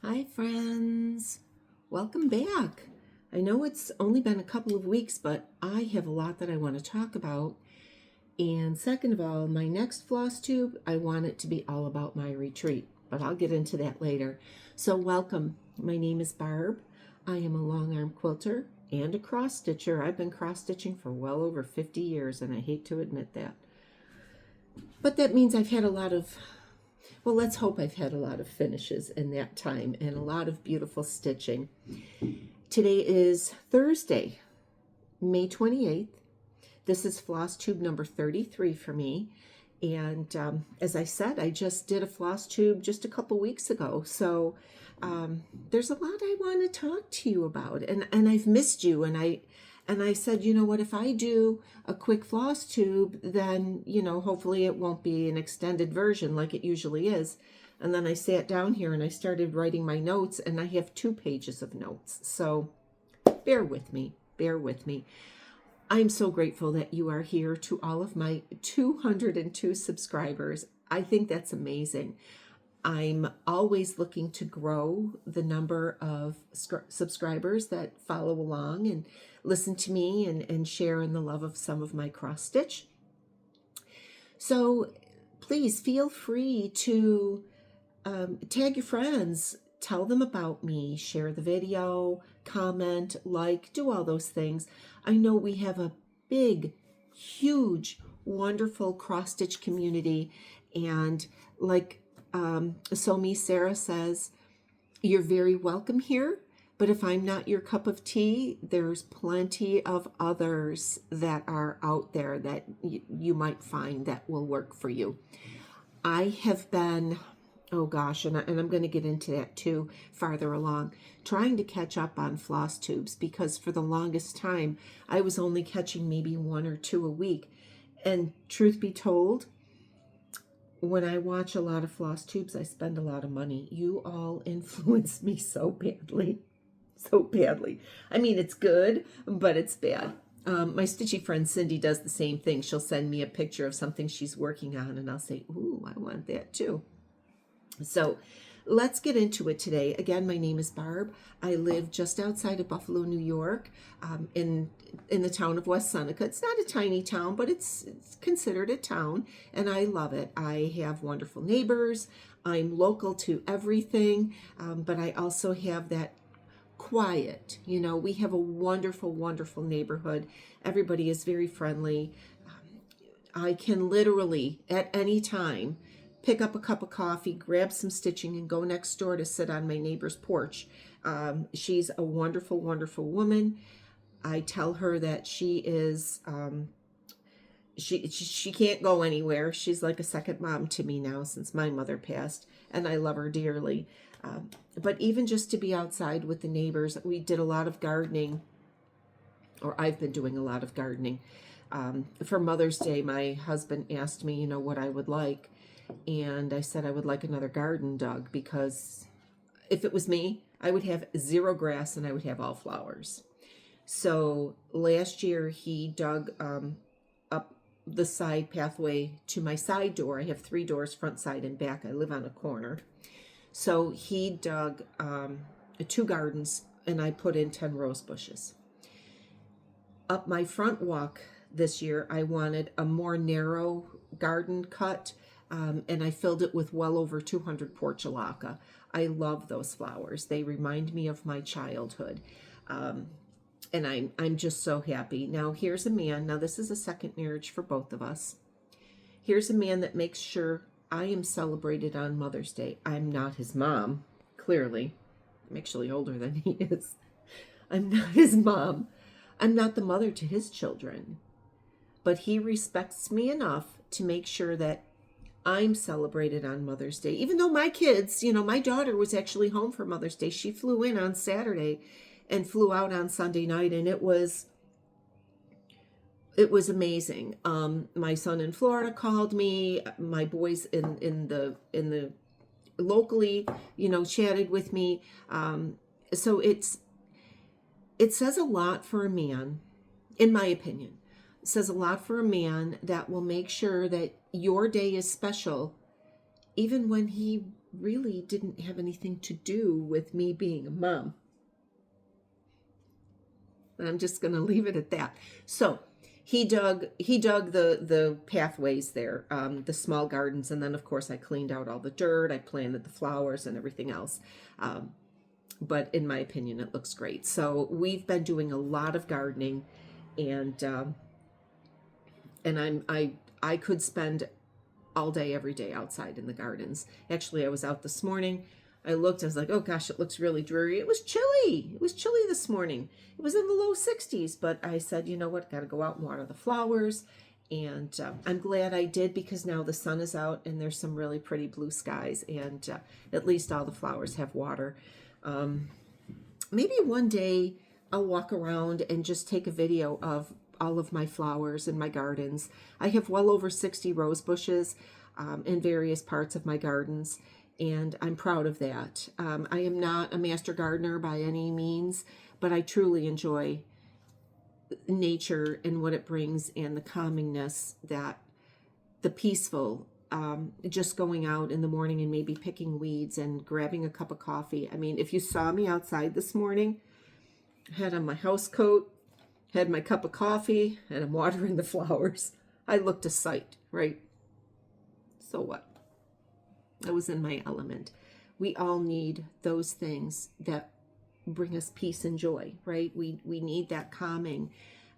Hi, friends. Welcome back. I know it's only been a couple of weeks, but I have a lot that I want to talk about. And second of all, my next floss tube, I want it to be all about my retreat, but I'll get into that later. So welcome. My name is Barb. I am a long arm quilter and a cross stitcher. I've been cross stitching for well over 50 years, and I hate to admit that. But that means I've had a lot of let's hope I've had a lot of finishes in that time and a lot of beautiful stitching. Today is Thursday, May 28th. This is floss tube number 33 for me. And as I said, I just did a floss tube just a couple weeks ago. So there's a lot I want to talk to you about. And I've missed you. And I said, you know what, if I do a quick floss tube, then, hopefully it won't be an extended version like it usually is. And then I sat down here and I started writing my notes, and I have 2 pages of notes. So bear with me. I'm so grateful that you are here, to all of my 202 subscribers. I think that's amazing. I'm always looking to grow the number of subscribers that follow along and listen to me and share in the love of some of my cross stitch. So please feel free to tag your friends, tell them about me, share the video, comment, like, do all those things. I know we have a big, huge, wonderful cross stitch community, and like Sarah says, you're very welcome here, but if I'm not your cup of tea, there's plenty of others that are out there that you might find that will work for you. I have been, oh gosh, and I'm going to get into that too farther along, trying to catch up on floss tubes, because for the longest time I was only catching maybe 1 or 2 a week. And truth be told, when I watch a lot of floss tubes, I spend a lot of money. You all influence me so badly. I mean, it's good, but it's bad. My stitchy friend Cindy does the same thing. She'll send me a picture of something she's working on, and I'll say, ooh, I want that too. So let's get into it today. Again, my name is Barb. I live just outside of Buffalo, New York, in the town of West Seneca. It's not a tiny town, but it's considered a town, and I love it. I have wonderful neighbors. I'm local to everything, but I also have that quiet. We have a wonderful, wonderful neighborhood. Everybody is very friendly. I can literally, at any time, pick up a cup of coffee, grab some stitching, and go next door to sit on my neighbor's porch. She's a wonderful, wonderful woman. I tell her that she is, she can't go anywhere. She's like a second mom to me now since my mother passed, and I love her dearly. But even just to be outside with the neighbors, we did a lot of gardening, or I've been doing a lot of gardening. For Mother's Day, my husband asked me, what I would like. And I said I would like another garden dug, because if it was me, I would have 0 grass and I would have all flowers. So last year he dug up the side pathway to my side door. I have 3 doors, front, side, and back. I live on a corner. So he dug 2 gardens, and I put in 10 rose bushes. Up my front walk this year, I wanted a more narrow garden cut. And I filled it with well over 200 portulaca. I love those flowers. They remind me of my childhood. And I'm just so happy. Now, here's a man. Now, this is a second marriage for both of us. Here's a man that makes sure I am celebrated on Mother's Day. I'm not his mom, clearly. I'm actually older than he is. I'm not his mom. I'm not the mother to his children. But he respects me enough to make sure that I'm celebrated on Mother's Day. Even though my kids, my daughter was actually home for Mother's Day. She flew in on Saturday and flew out on Sunday night, and it was amazing. My son in Florida called me. My boys in the locally, chatted with me. So it says a lot for a man, in my opinion. It says a lot for a man that will make sure that your day is special, even when he really didn't have anything to do with me being a mom. I'm just going to leave it at that. So he dug the pathways there, the small gardens, and then of course I cleaned out all the dirt. I planted the flowers and everything else. But in my opinion, it looks great. So we've been doing a lot of gardening, and I could spend all day, every day outside in the gardens. Actually, I was out this morning. I looked, I was like, oh gosh, it looks really dreary. It was chilly. It was chilly this morning. It was in the low 60s, but I said, you know what, got to go out and water the flowers. And I'm glad I did, because now the sun is out and there's some really pretty blue skies, and at least all the flowers have water. Maybe one day I'll walk around and just take a video of all of my flowers in my gardens. I have well over 60 rose bushes in various parts of my gardens, and I'm proud of that. I am not a master gardener by any means, but I truly enjoy nature and what it brings, and the calmingness, that the peaceful, just going out in the morning and maybe picking weeds and grabbing a cup of coffee. I mean, if you saw me outside this morning, I had on my house coat, had my cup of coffee, and I'm watering the flowers. I looked a sight, right? So what? I was in my element. We all need those things that bring us peace and joy, right? We need that calming.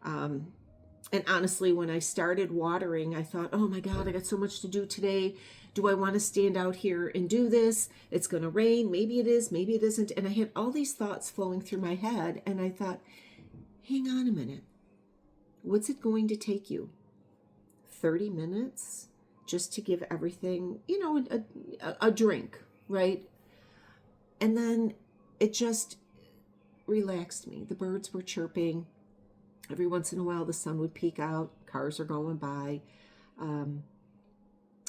And honestly, when I started watering, I thought, oh my God, I got so much to do today. Do I want to stand out here and do this? It's going to rain. Maybe it is, maybe it isn't. And I had all these thoughts flowing through my head, and I thought, hang on a minute. What's it going to take you? 30 minutes just to give everything, you know, a drink, right? And then it just relaxed me. The birds were chirping. Every once in a while, the sun would peek out. Cars are going by.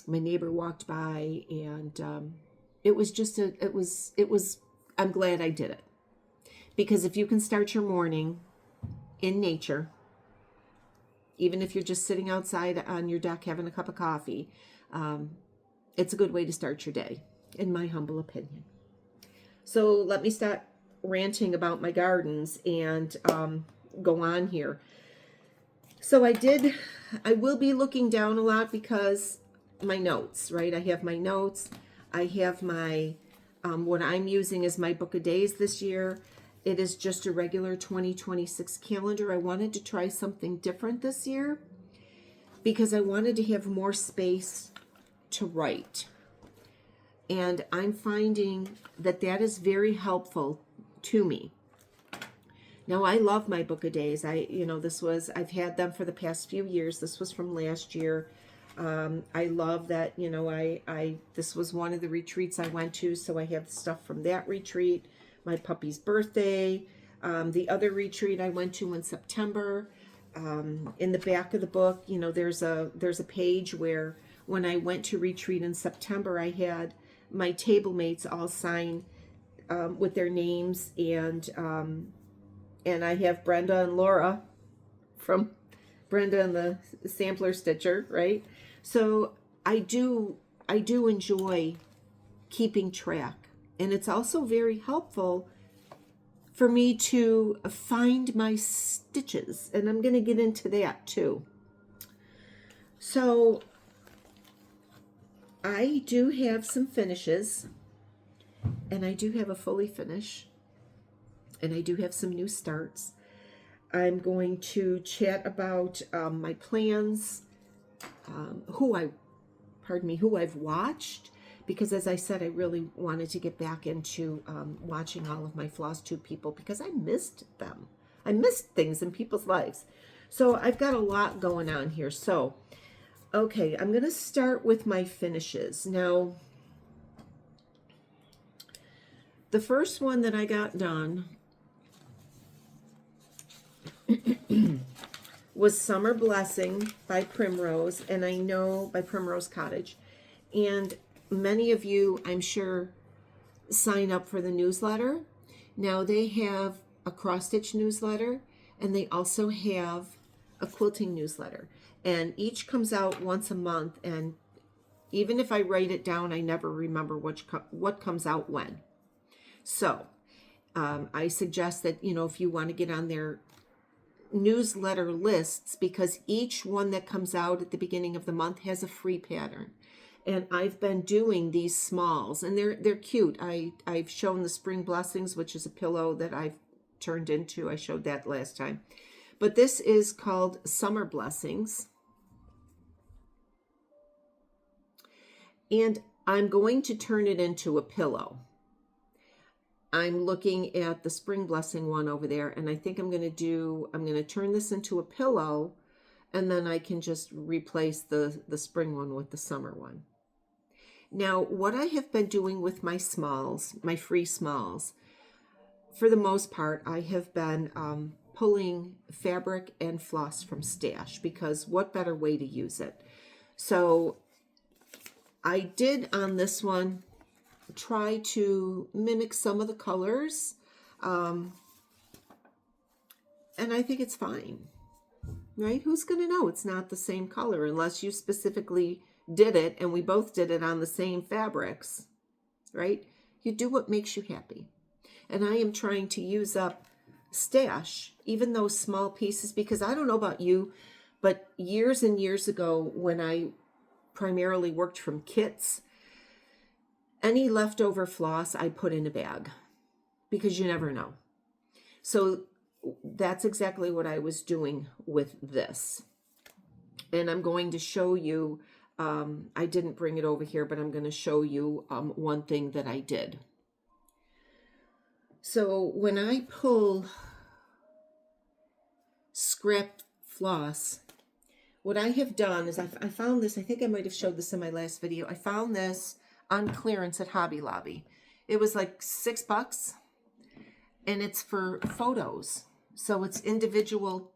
My neighbor walked by, and it was just I'm glad I did it. Because if you can start your morning in nature, even if you're just sitting outside on your deck having a cup of coffee, it's a good way to start your day, in my humble opinion. So let me stop ranting about my gardens and go on here. So I will be looking down a lot because my notes, right? I have my notes. I have my, what I'm using is my book of days this year. It is just a regular 2026 calendar. I wanted to try something different this year because I wanted to have more space to write. And I'm finding that that is very helpful to me. Now, I love my book of days. I've had them for the past few years. This was from last year. I love that, this was one of the retreats I went to, so I have stuff from that retreat. My puppy's birthday, the other retreat I went to in September. In the back of the book, there's a page where when I went to retreat in September, I had my table mates all sign with their names, and I have Brenda and Laura from Brenda and the Sampler Stitcher, right? So I do enjoy keeping track. And it's also very helpful for me to find my stitches. And I'm going to get into that too. So I do have some finishes. And I do have a fully finish. And I do have some new starts. I'm going to chat about my plans, who I've watched. Because as I said, I really wanted to get back into watching all of my Flosstube people because I missed them. I missed things in people's lives. So I've got a lot going on here. So, okay, I'm going to start with my finishes. Now, the first one that I got done was Summer Blessing by Primrose, and I know by Primrose Cottage. And many of you, I'm sure, sign up for the newsletter. Now they have a cross-stitch newsletter, and they also have a quilting newsletter. And each comes out once a month, and Even if I write it down, I never remember what comes out when. So I suggest that, you know, if you want to get on their newsletter lists, because each one that comes out at the beginning of the month has a free pattern. And I've been doing these smalls, and they're cute. I've shown the Spring Blessings, which is a pillow that I've turned into. I showed that last time. But this is called Summer Blessings. And I'm going to turn it into a pillow. I'm looking at the Spring Blessing one over there, and I think I'm going to turn this into a pillow, and then I can just replace the spring one with the summer one. Now, what I have been doing with my smalls, my free smalls, for the most part, I have been pulling fabric and floss from stash, because what better way to use it? So I did on this one try to mimic some of the colors, and I think it's fine, right? Who's going to know it's not the same color unless you specifically did it and we both did it on the same fabrics, right? You do what makes you happy. And I am trying to use up stash, even those small pieces, because I don't know about you, but years and years ago when I primarily worked from kits, any leftover floss I put in a bag, because you never know. So that's exactly what I was doing with this. And I'm going to show you, I didn't bring it over here, but I'm going to show you one thing that I did. So when I pull scrap floss, what I have done is I found this, I think I might have showed this in my last video. I found this on clearance at Hobby Lobby. It was like $6, and it's for photos. So it's individual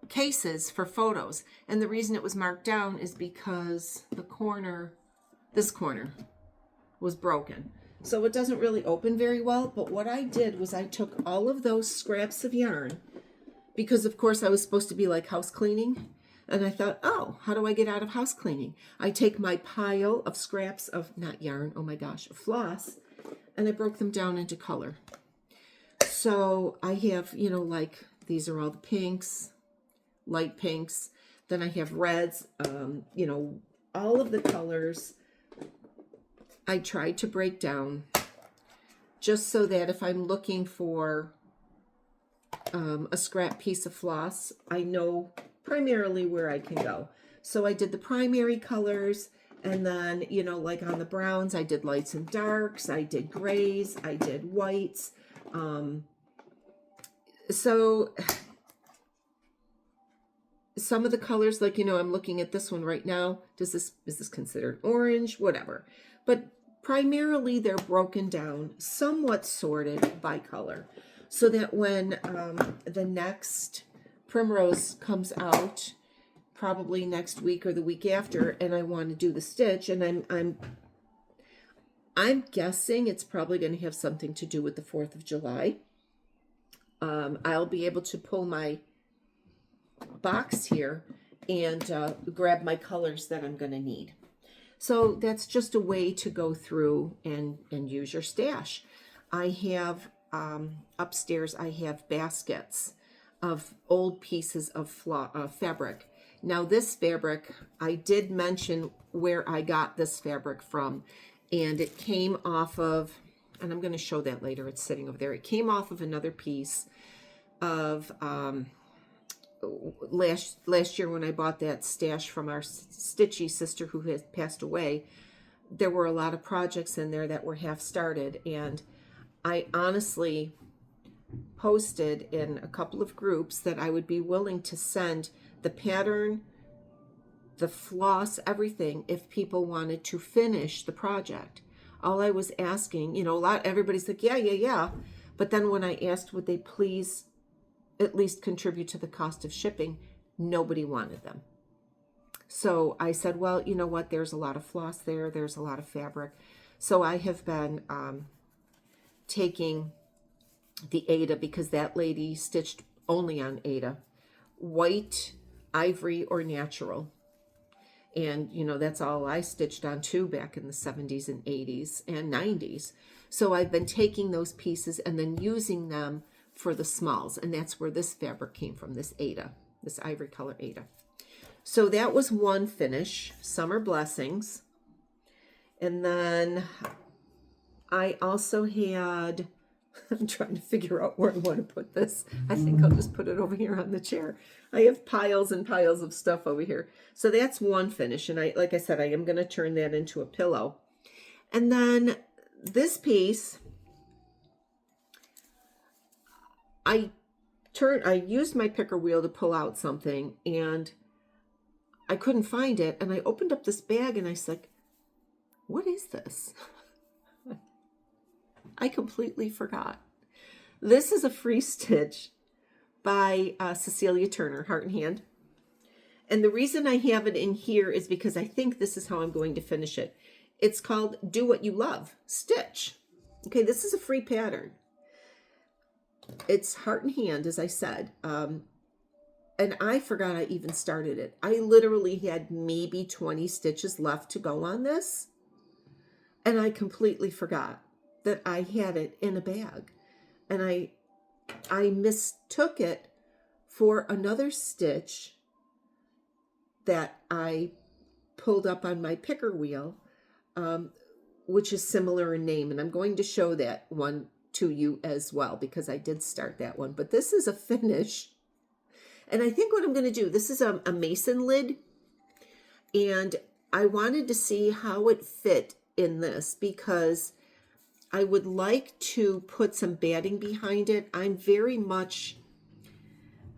cases for photos. And the reason it was marked down is because this corner was broken. So it doesn't really open very well. But what I did was I took all of those scraps of yarn, because of course I was supposed to be like house cleaning. And I thought, oh, how do I get out of house cleaning? I take my pile of scraps of, not yarn, oh my gosh, of floss, and I broke them down into color. So I have, you know, like these are all the pinks, light pinks. Then I have reds, you know, all of the colors I tried to break down, just so that if I'm looking for a scrap piece of floss, I know primarily where I can go. So I did the primary colors, and then, you know, like on the browns, I did lights and darks, I did grays, I did whites. So some of the colors, like, you know, I'm looking at this one right now. Is this considered orange? Whatever. But primarily they're broken down, somewhat sorted by color, so that when the next Primrose comes out, probably next week or the week after, and I want to do the stitch, and I'm guessing it's probably going to have something to do with the 4th of July. I'll be able to pull my box here and grab my colors that I'm going to need. So that's just a way to go through and use your stash. I have upstairs, I have baskets of old pieces of fabric. Now this fabric, I did mention where I got this fabric from, and it came off of, and I'm going to show that later, it's sitting over there. It came off of another piece of last year when I bought that stash from our Stitchy sister who has passed away. There were a lot of projects in there that were half started, and I honestly posted in a couple of groups that I would be willing to send the pattern, the floss, everything, if people wanted to finish the project. All I was asking, you know, everybody's like, yeah. But then when I asked, would they please at least contribute to the cost of shipping, nobody wanted them. So I said, well, you know what? There's a lot of floss there. There's a lot of fabric. So I have been taking the Aida, because that lady stitched only on Aida, white, ivory, or natural. And, you know, that's all I stitched on too back in the 70s and 80s and 90s. So I've been taking those pieces and then using them for the smalls. And that's where this fabric came from, this Ada, this ivory color Ada. So that was one finish, Summer Blessings. And then I also had, I'm trying to figure out where I want to put this. I think I'll just put it over here on the chair. I have piles and piles of stuff over here. So that's one finish. And like I said, I am going to turn that into a pillow. And then this piece, I used my picker wheel to pull out something and I couldn't find it. And I opened up this bag and I was like, what is this? I completely forgot. This is a free stitch by Cecilia Turner, Heart and Hand. And the reason I have it in here is because I think this is how I'm going to finish it. It's called Do What You Love, Stitch. Okay, this is a free pattern. It's Heart and Hand, as I said. And I forgot I even started it. I literally had maybe 20 stitches left to go on this. And I completely forgot that I had it in a bag. And I mistook it for another stitch that I pulled up on my picker wheel, which is similar in name. And I'm going to show that one to you as well, because I did start that one. But this is a finish. And I think what I'm going to do, this is a mason lid. And I wanted to see how it fit in this, because I would like to put some batting behind it. I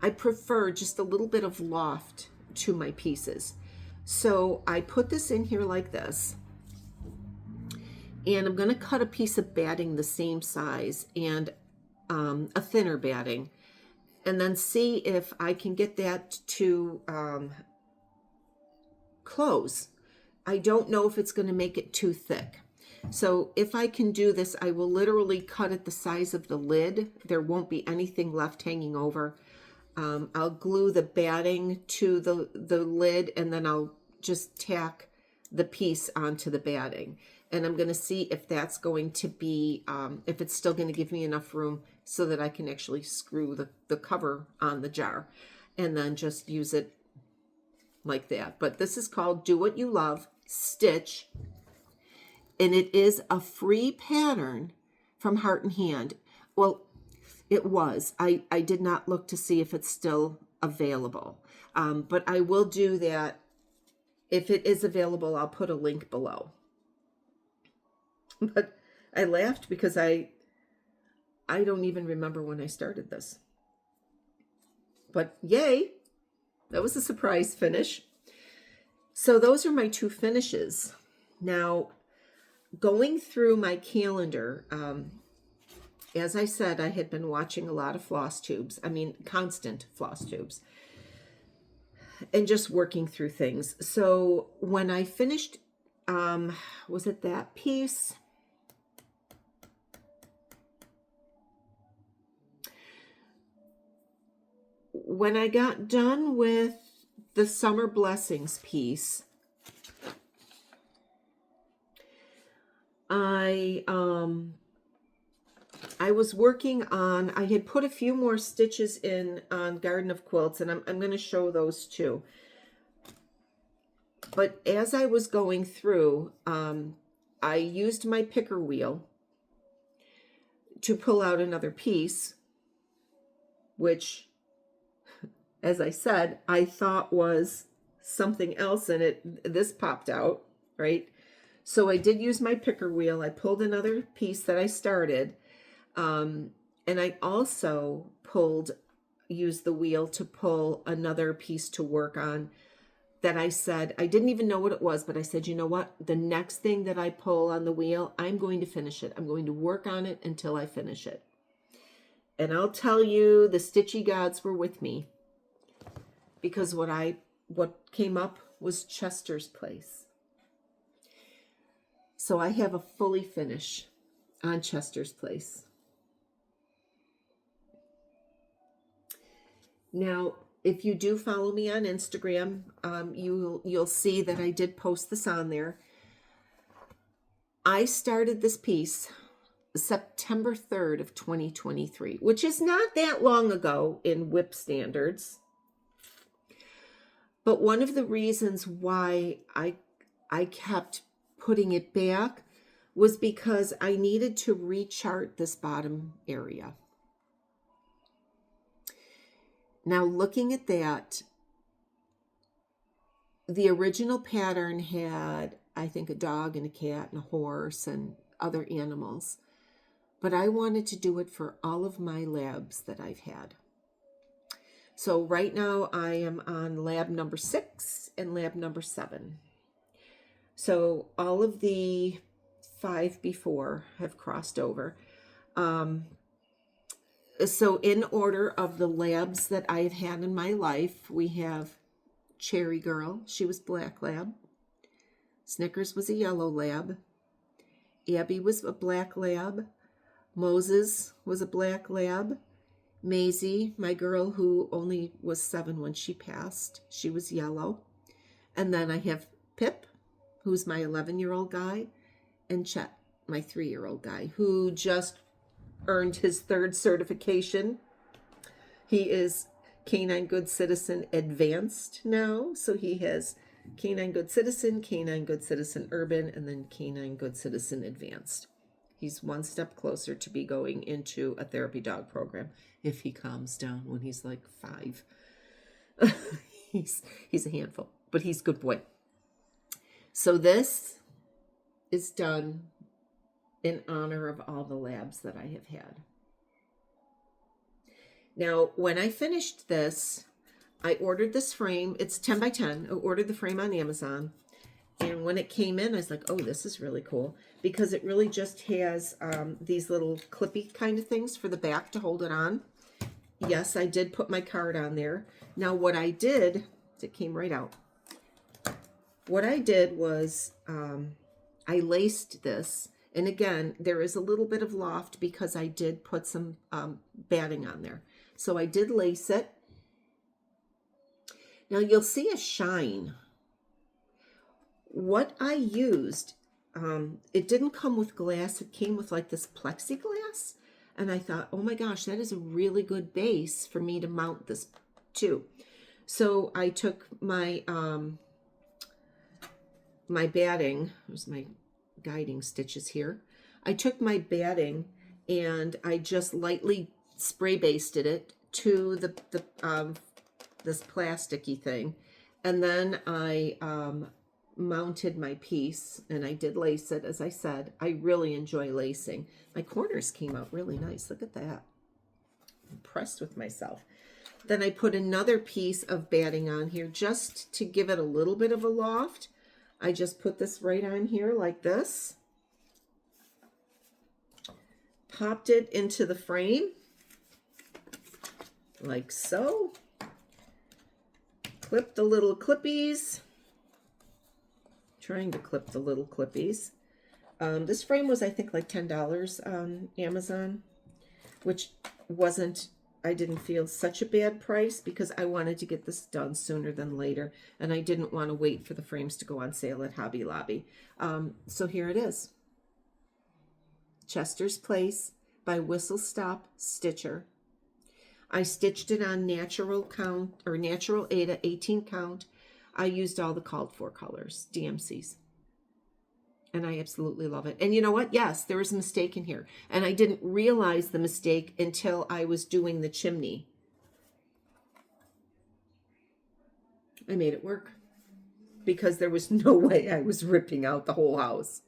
prefer just a little bit of loft to my pieces. So I put this in here like this. And I'm going to cut a piece of batting the same size and a thinner batting. And then see if I can get that to close. I don't know if it's going to make it too thick. So if I can do this, I will literally cut it the size of the lid. There won't be anything left hanging over. I'll glue the batting to the lid, and then I'll just tack the piece onto the batting. And I'm going to see if that's going to be, if it's still going to give me enough room so that I can actually screw the cover on the jar and then just use it like that. But this is called Do What You Love, Stitch. And it is a free pattern from Heart and Hand. Well, it was. I did not look to see if it's still available. But I will do that. If it is available, I'll put a link below. But I laughed because I don't even remember when I started this. But yay, that was a surprise finish. So those are my two finishes. Now, going through my calendar, as I said, I had been watching a lot of floss tubes. I mean, constant floss tubes. And just working through things. So when I finished, was it that piece? When I got done with the Summer Blessings piece, I was working on, I had put a few more stitches in on Garden of Quilts, and I'm going to show those too. But as I was going through, I used my picker wheel to pull out another piece, which, as I said, I thought was something else, and this popped out, right? So I did use my picker wheel. I pulled another piece that I started, and I also used the wheel to pull another piece to work on that I said, I didn't even know what it was, but I said, you know what? The next thing that I pull on the wheel, I'm going to finish it. I'm going to work on it until I finish it. And I'll tell you, the stitchy gods were with me, because what came up was Chester's Place. So I have a fully finish on Chester's Place. Now, if you do follow me on Instagram, you'll see that I did post this on there. I started this piece September 3rd of 2023, which is not that long ago in WIP standards. But one of the reasons why I kept putting it back was because I needed to rechart this bottom area. Now, looking at that, the original pattern had, I think, a dog and a cat and a horse and other animals. But I wanted to do it for all of my labs that I've had. So right now I am on lab number 6 and lab number 7. So all of the 5 before have crossed over. So in order of the labs that I've had in my life, we have Cherry Girl. She was black lab. Snickers was a yellow lab. Abby was a black lab. Moses was a black lab. Maisie, my girl who only was 7 when she passed, she was yellow. And then I have Pip, who's my 11-year-old guy, and Chet, my 3-year-old guy, who just earned his 3rd certification. He is Canine Good Citizen Advanced now, so he has Canine Good Citizen, Canine Good Citizen Urban, and then Canine Good Citizen Advanced. He's one step closer to be going into a therapy dog program if he calms down when he's like 5. He's a handful, but he's a good boy. So this is done in honor of all the labs that I have had. Now, when I finished this, I ordered this frame. It's 10 by 10. I ordered the frame on Amazon. And when it came in, I was like, oh, this is really cool. Because it really just has these little clippy kind of things for the back to hold it on. Yes, I did put my card on there. Now, what I did, it came right out. What I did was I laced this. And again, there is a little bit of loft because I did put some batting on there. So I did lace it. Now, you'll see a shine. What I used, it didn't come with glass. It came with like this plexiglass. And I thought, oh my gosh, that is a really good base for me to mount this to. So I took my my batting. There's my guiding stitches here. I took my batting and I just lightly spray basted it to the this plasticky thing. And then I mounted my piece and I did lace it. As I said, I really enjoy lacing. My corners came out really nice. Look at that. I'm impressed with myself. Then I put another piece of batting on here just to give it a little bit of a loft. I just put this right on here like this. Popped it into the frame like so. Clip the little clippies. Trying to clip the little clippies. This frame was, I think, like $10 on Amazon, which wasn't, I didn't feel such a bad price because I wanted to get this done sooner than later, and I didn't want to wait for the frames to go on sale at Hobby Lobby. So here it is. Chester's Place by Whistlestop Stitcher. I stitched it on natural count, or natural Aida 18 count. I used all the called for colors, DMCs. And I absolutely love it. And you know what? Yes, there was a mistake in here. And I didn't realize the mistake until I was doing the chimney. I made it work. Because there was no way I was ripping out the whole house.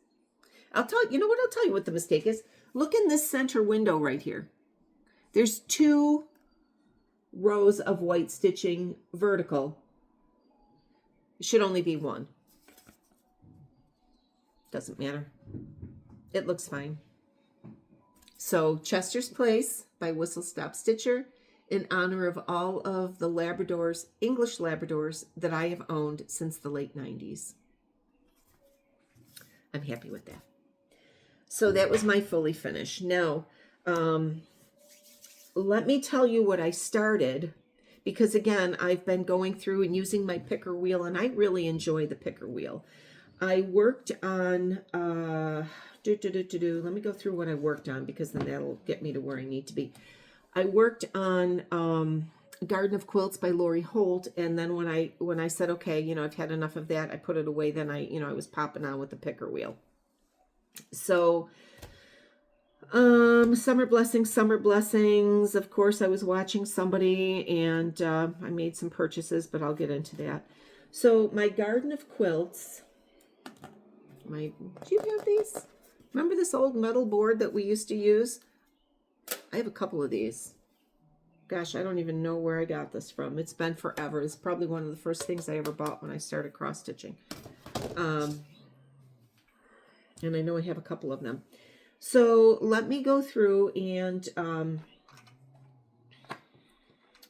I'll tell you know what? I'll tell you what the mistake is. Look in this center window right here. There's 2 rows of white stitching vertical. It should only be 1. Doesn't matter. It looks fine. So Chester's Place by Whistlestop Stitcher in honor of all of the Labradors, English Labradors that I have owned since the late 90s. I'm happy with that. So that was my fully finished. Now, let me tell you what I started, because again, I've been going through and using my picker wheel, and I really enjoy the picker wheel. I worked on, let me go through what I worked on, because then that'll get me to where I need to be. I worked on Garden of Quilts by Lori Holt, and then when I said, okay, you know, I've had enough of that, I put it away, then I was popping on with the picker wheel. So Summer Blessings. Of course, I was watching somebody, and I made some purchases, but I'll get into that. So my Garden of Quilts, do you have these? Remember this old metal board that we used to use? I have a couple of these. Gosh, I don't even know where I got this from. It's been forever. It's probably one of the first things I ever bought when I started cross stitching. And I know I have a couple of them. So let me go through and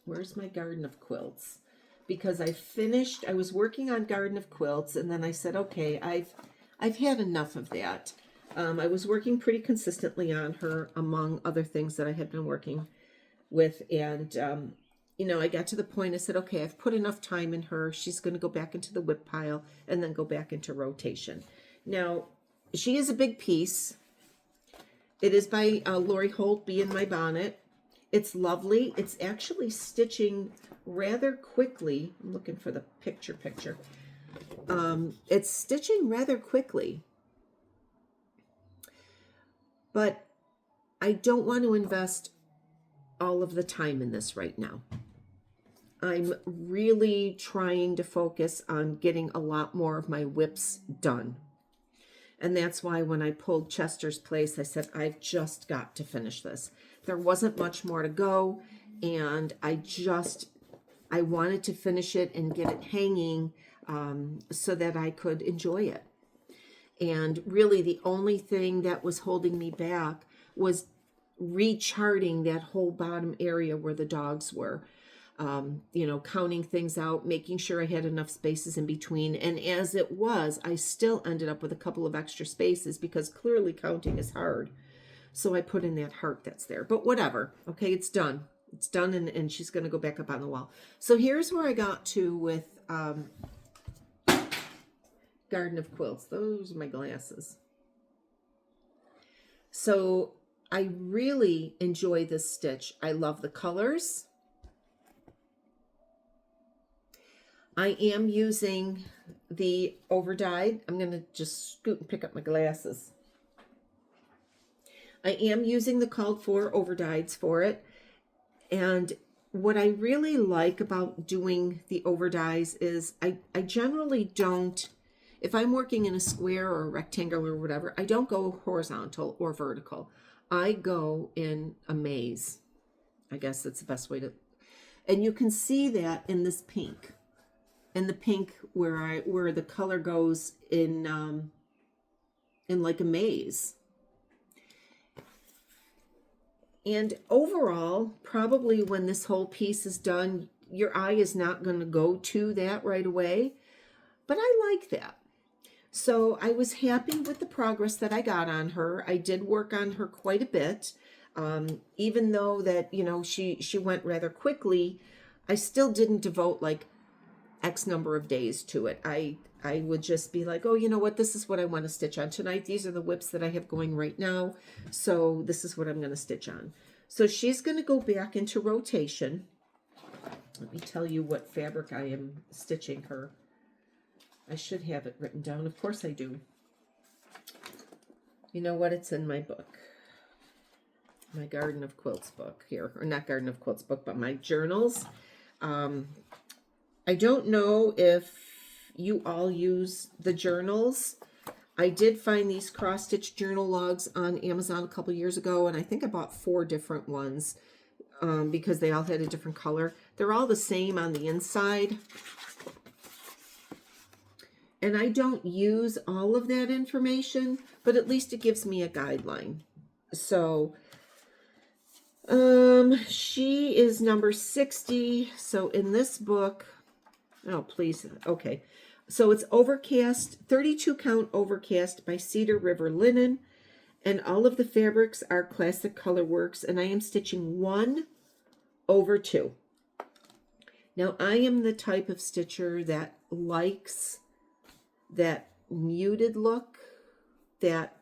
where's my Garden of Quilts? Because I was working on Garden of Quilts, and then I said, okay, I've had enough of that. I was working pretty consistently on her, among other things that I had been working with, and you know, I got to the point, I said, okay, I've put enough time in her. She's going to go back into the whip pile and then go back into rotation. Now, she is a big piece. It is by Lori Holt, Bee in My Bonnet. It's lovely. It's actually stitching rather quickly. I'm looking for the picture. It's stitching rather quickly, but I don't want to invest all of the time in this right now. I'm really trying to focus on getting a lot more of my whips done. And that's why when I pulled Chester's Place, I said, I've just got to finish this. There wasn't much more to go, and I wanted to finish it and get it hanging so that I could enjoy it. And really the only thing that was holding me back was recharting that whole bottom area where the dogs were. You know, counting things out, making sure I had enough spaces in between. And as it was, I still ended up with a couple of extra spaces because clearly counting is hard. So I put in that heart that's there. But whatever. Okay, it's done. It's done, and she's going to go back up on the wall. So here's where I got to with Garden of Quilts. Those are my glasses. So I really enjoy this stitch. I love the colors. I am using the overdyed. I'm going to just scoot and pick up my glasses. I am using the called for overdyeds for it. And what I really like about doing the overdyes is I generally don't, if I'm working in a square or a rectangle or whatever, I don't go horizontal or vertical. I go in a maze. I guess that's the best way to, and you can see that in this pink. And the pink where the color goes in like a maze. And overall, probably when this whole piece is done, your eye is not going to go to that right away. But I like that. So I was happy with the progress that I got on her. I did work on her quite a bit. Even though that, you know, she went rather quickly, I still didn't devote like X number of days to it. I would just be like, oh, you know what? This is what I want to stitch on tonight. These are the whips that I have going right now. So this is what I'm going to stitch on. So she's going to go back into rotation. Let me tell you what fabric I am stitching her. I should have it written down. Of course I do. You know what? It's in my book. My Garden of Quilts book here. Or not Garden of Quilts book, but my journals. I don't know if you all use the journals. I did find these cross-stitch journal logs on Amazon a couple years ago, and I think I bought 4 different ones because they all had a different color. They're all the same on the inside. And I don't use all of that information, but at least it gives me a guideline. So she is number 60. So in this book, oh, please. Okay. So it's Overcast, 32 count Overcast by Cedar River Linen. And all of the fabrics are Classic Color Works. And I am stitching 1 over 2. Now, I am the type of stitcher that likes that muted look, that,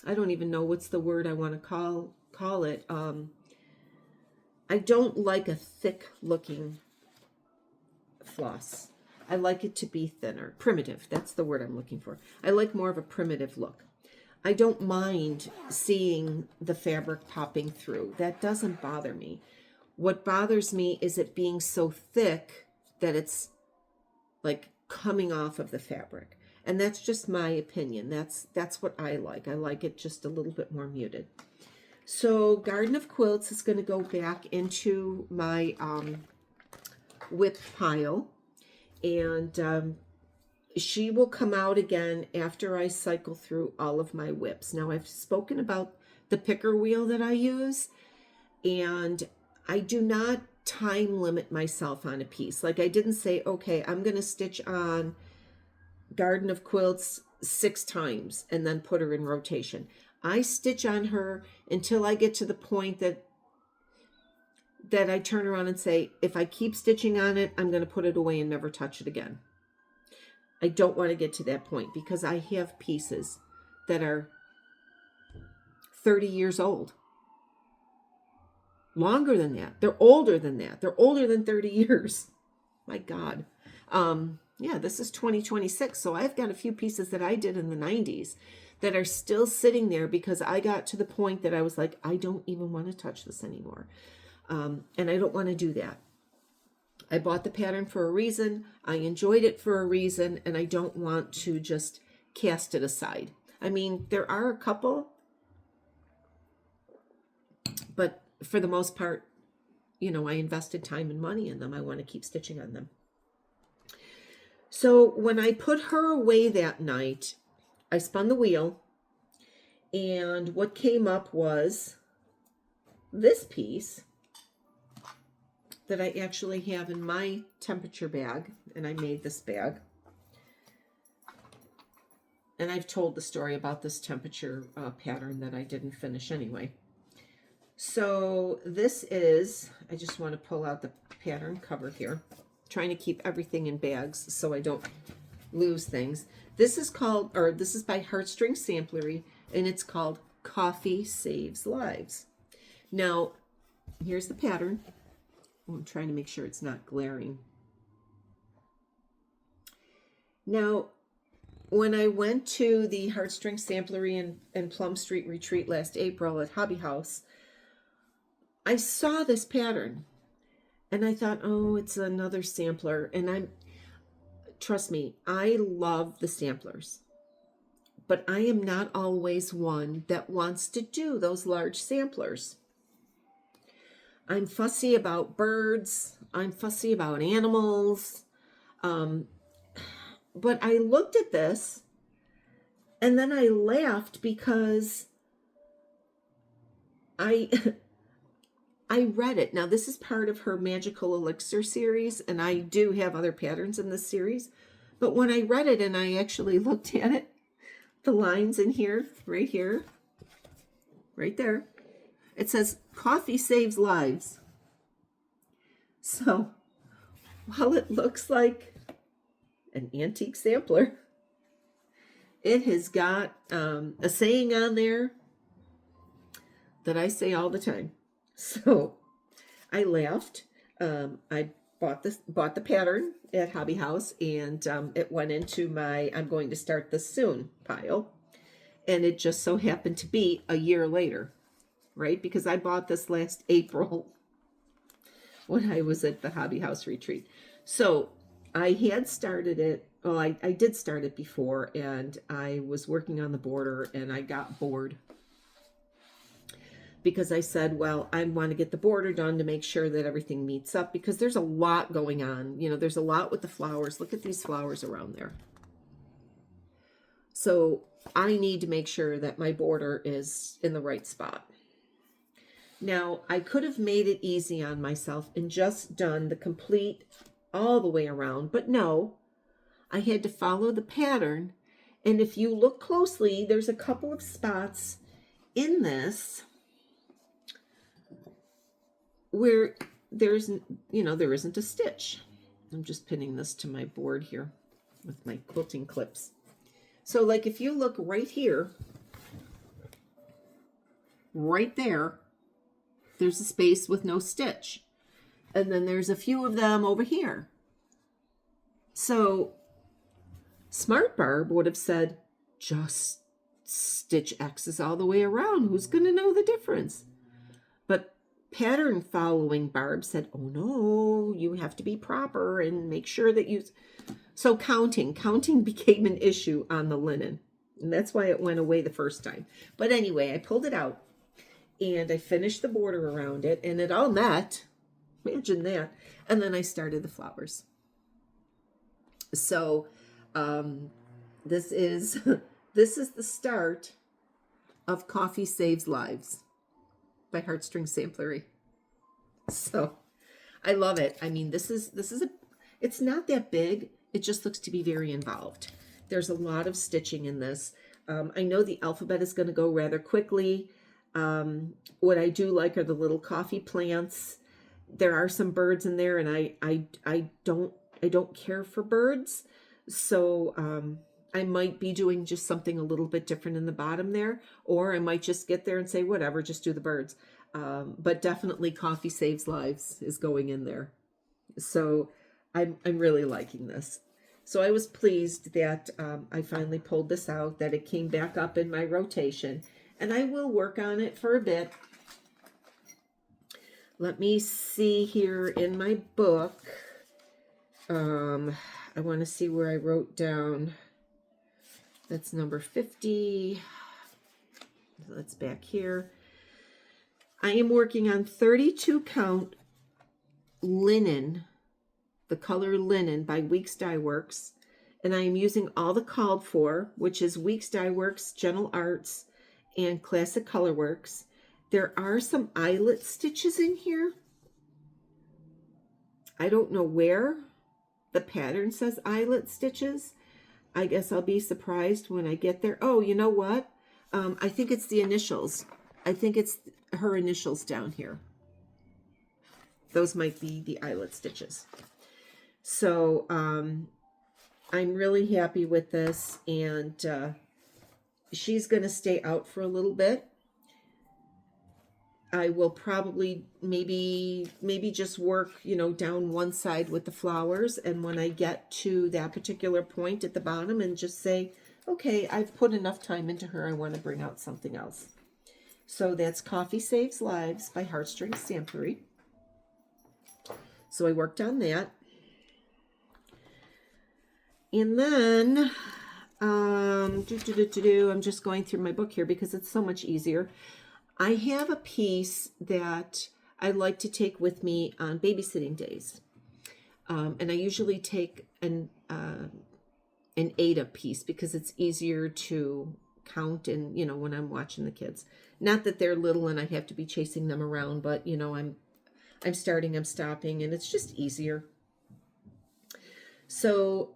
I don't even know what's the word I want to call it. I don't like a thick looking floss. I like it to be thinner. Primitive, that's the word I'm looking for. I like more of a primitive look. I don't mind seeing the fabric popping through. That doesn't bother me. What bothers me is it being so thick that it's like coming off of the fabric. And that's just my opinion. That's what I like. I like it just a little bit more muted. So Garden of Quilts is going to go back into my whip pile. And she will come out again after I cycle through all of my whips. Now, I've spoken about the picker wheel that I use, and I do not time limit myself on a piece. Like, I didn't say, okay, I'm going to stitch on Garden of Quilts 6 times and then put her in rotation. I stitch on her until I get to the point that I turn around and say, if I keep stitching on it, I'm going to put it away and never touch it again. I don't want to get to that point because I have pieces that are 30 years old. Longer than that. They're older than that. They're older than 30 years. My God. Yeah, this is 2026. So I've got a few pieces that I did in the 90s that are still sitting there because I got to the point that I was like, I don't even want to touch this anymore. And I don't want to do that. I bought the pattern for a reason. I enjoyed it for a reason, and I don't want to just cast it aside. I mean, there are a couple, but for the most part, you know, I invested time and money in them. I want to keep stitching on them. So when I put her away that night, I spun the wheel, and what came up was this piece that I actually have in my temperature bag, and I made this bag. And I've told the story about this temperature pattern that I didn't finish anyway. So this is, I just want to pull out the pattern cover here, trying to keep everything in bags so I don't lose things. This is called, or this is by Heartstring Samplery, and it's called Coffee Saves Lives. Now, here's the pattern. I'm trying to make sure it's not glaring. Now, when I went to the Heartstring Samplery and Plum Street Retreat last April at Hobby House, I saw this pattern and I thought, oh, it's another sampler. And trust me, I love the samplers, but I am not always one that wants to do those large samplers. I'm fussy about birds. I'm fussy about animals. But I looked at this and then I laughed because I read it. Now, this is part of her Magical Elixir series, and I do have other patterns in this series. But when I read it and I actually looked at it, the lines in here, right there, it says, coffee saves lives. So, while it looks like an antique sampler, it has got a saying on there that I say all the time. So, I laughed. I bought the pattern at Hobby House, and it went into my I'm going to start this soon pile. And it just so happened to be a year later. Right? Because I bought this last April when I was at the Hobby House retreat. So I had started it. Well, I did start it before, and I was working on the border, and I got bored because I said, well, I want to get the border done to make sure that everything meets up because there's a lot going on. You know, there's a lot with the flowers. Look at these flowers around there. So I need to make sure that my border is in the right spot. Now, I could have made it easy on myself and just done the complete all the way around, but no, I had to follow the pattern. And if you look closely, there's a couple of spots in this where there's, you know, there isn't a stitch. I'm just pinning this to my board here with my quilting clips. So like if you look right here, right there, there's a space with no stitch. And then there's a few of them over here. So Smart Barb would have said, just stitch X's all the way around. Who's going to know the difference? But pattern following Barb said, oh no, you have to be proper and make sure that you... So counting became an issue on the linen. And that's why it went away the first time. But anyway, I pulled it out and I finished the border around it and it all met. Imagine that. And then I started the flowers. So this is the start of Coffee Saves Lives by Heartstring Samplery. So I love it. I mean, it's not that big. It just looks to be very involved. There's a lot of stitching in this. I know the alphabet is going to go rather quickly. What I do like are the little coffee plants. There are some birds in there, and I don't care for birds, so I might be doing just something a little bit different in the bottom there, or I might just get there and say whatever, just do the birds. But definitely Coffee Saves Lives is going in there. So I'm really liking this. So I was pleased that I finally pulled this out, that it came back up in my rotation, and I will work on it for a bit. Let me see here in my book. I want to see where I wrote down. That's number 50. That's back here. I am working on 32 count linen, the color linen by Weeks Dye Works. And I am using all the called for, which is Weeks Dye Works, Gentle Arts, and Classic Color Works. There are some eyelet stitches in here. I don't know where the pattern says eyelet stitches. I guess I'll be surprised when I get there. Oh, you know what? I think it's the initials. I think it's her initials down here. Those might be the eyelet stitches. So I'm really happy with this, and she's going to stay out for a little bit. I will probably maybe just work, you know, down one side with the flowers, and when I get to that particular point at the bottom and just say, okay, I've put enough time into her, I want to bring out something else. So that's Coffee Saves Lives by Heartstring Samplery. So I worked on that. And then I'm just going through my book here because it's so much easier. I have a piece that I like to take with me on babysitting days. And I usually take an Ada piece because it's easier to count and, you know, when I'm watching the kids. Not that they're little and I have to be chasing them around, but, you know, I'm starting, I'm stopping, and it's just easier. So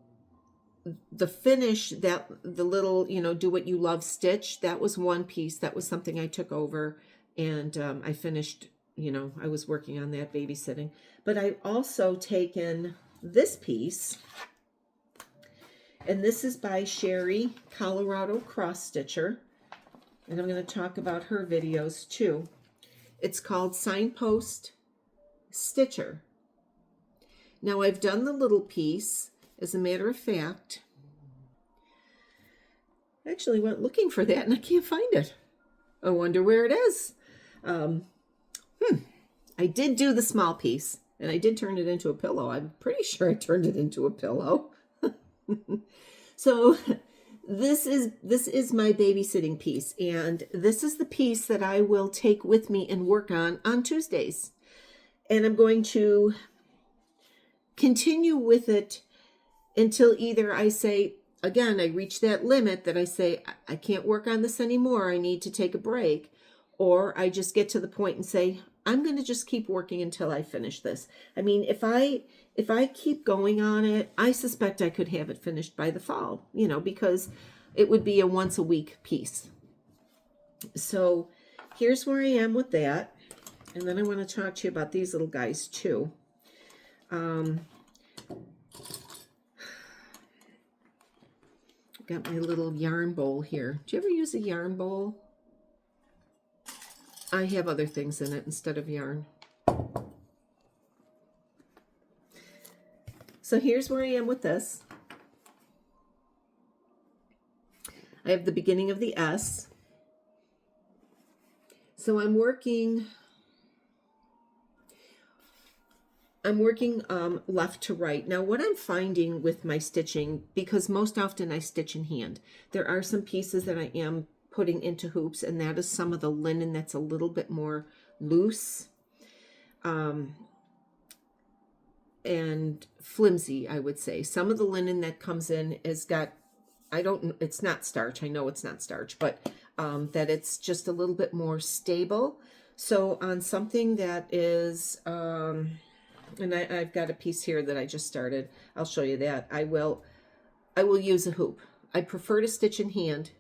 the finish, that the little, you know, do what you love stitch, that was one piece. That was something I took over, and I finished, you know, I was working on that babysitting. But I've also taken this piece, and this is by Sherri, Colorado Cross Stitcher, and I'm going to talk about her videos too. It's called Signpost Stitcher. Now I've done the little piece. As a matter of fact, I actually went looking for that and I can't find it. I wonder where it is. I did do the small piece, and I did turn it into a pillow. I'm pretty sure I turned it into a pillow. So this is my babysitting piece, and this is the piece that I will take with me and work on Tuesdays. And I'm going to continue with it until either I say, again, I reach that limit that I say, I can't work on this anymore, I need to take a break, or I just get to the point and say, I'm going to just keep working until I finish this. I mean, if I keep going on it, I suspect I could have it finished by the fall, you know, because it would be a once a week piece. So here's where I am with that. And then I want to talk to you about these little guys too. Got my little yarn bowl here. Do you ever use a yarn bowl? I have other things in it instead of yarn. So here's where I am with this. I have the beginning of the S. So I'm working left to right. Now what I'm finding with my stitching, because most often I stitch in hand, there are some pieces that I am putting into hoops, and that is some of the linen that's a little bit more loose and flimsy, I would say. Some of the linen that comes in has got, it's not starch, I know it's not starch, but that it's just a little bit more stable. So on something that is, and I've got a piece here that I just started, I'll show you that. I will use a hoop. I prefer to stitch in hand,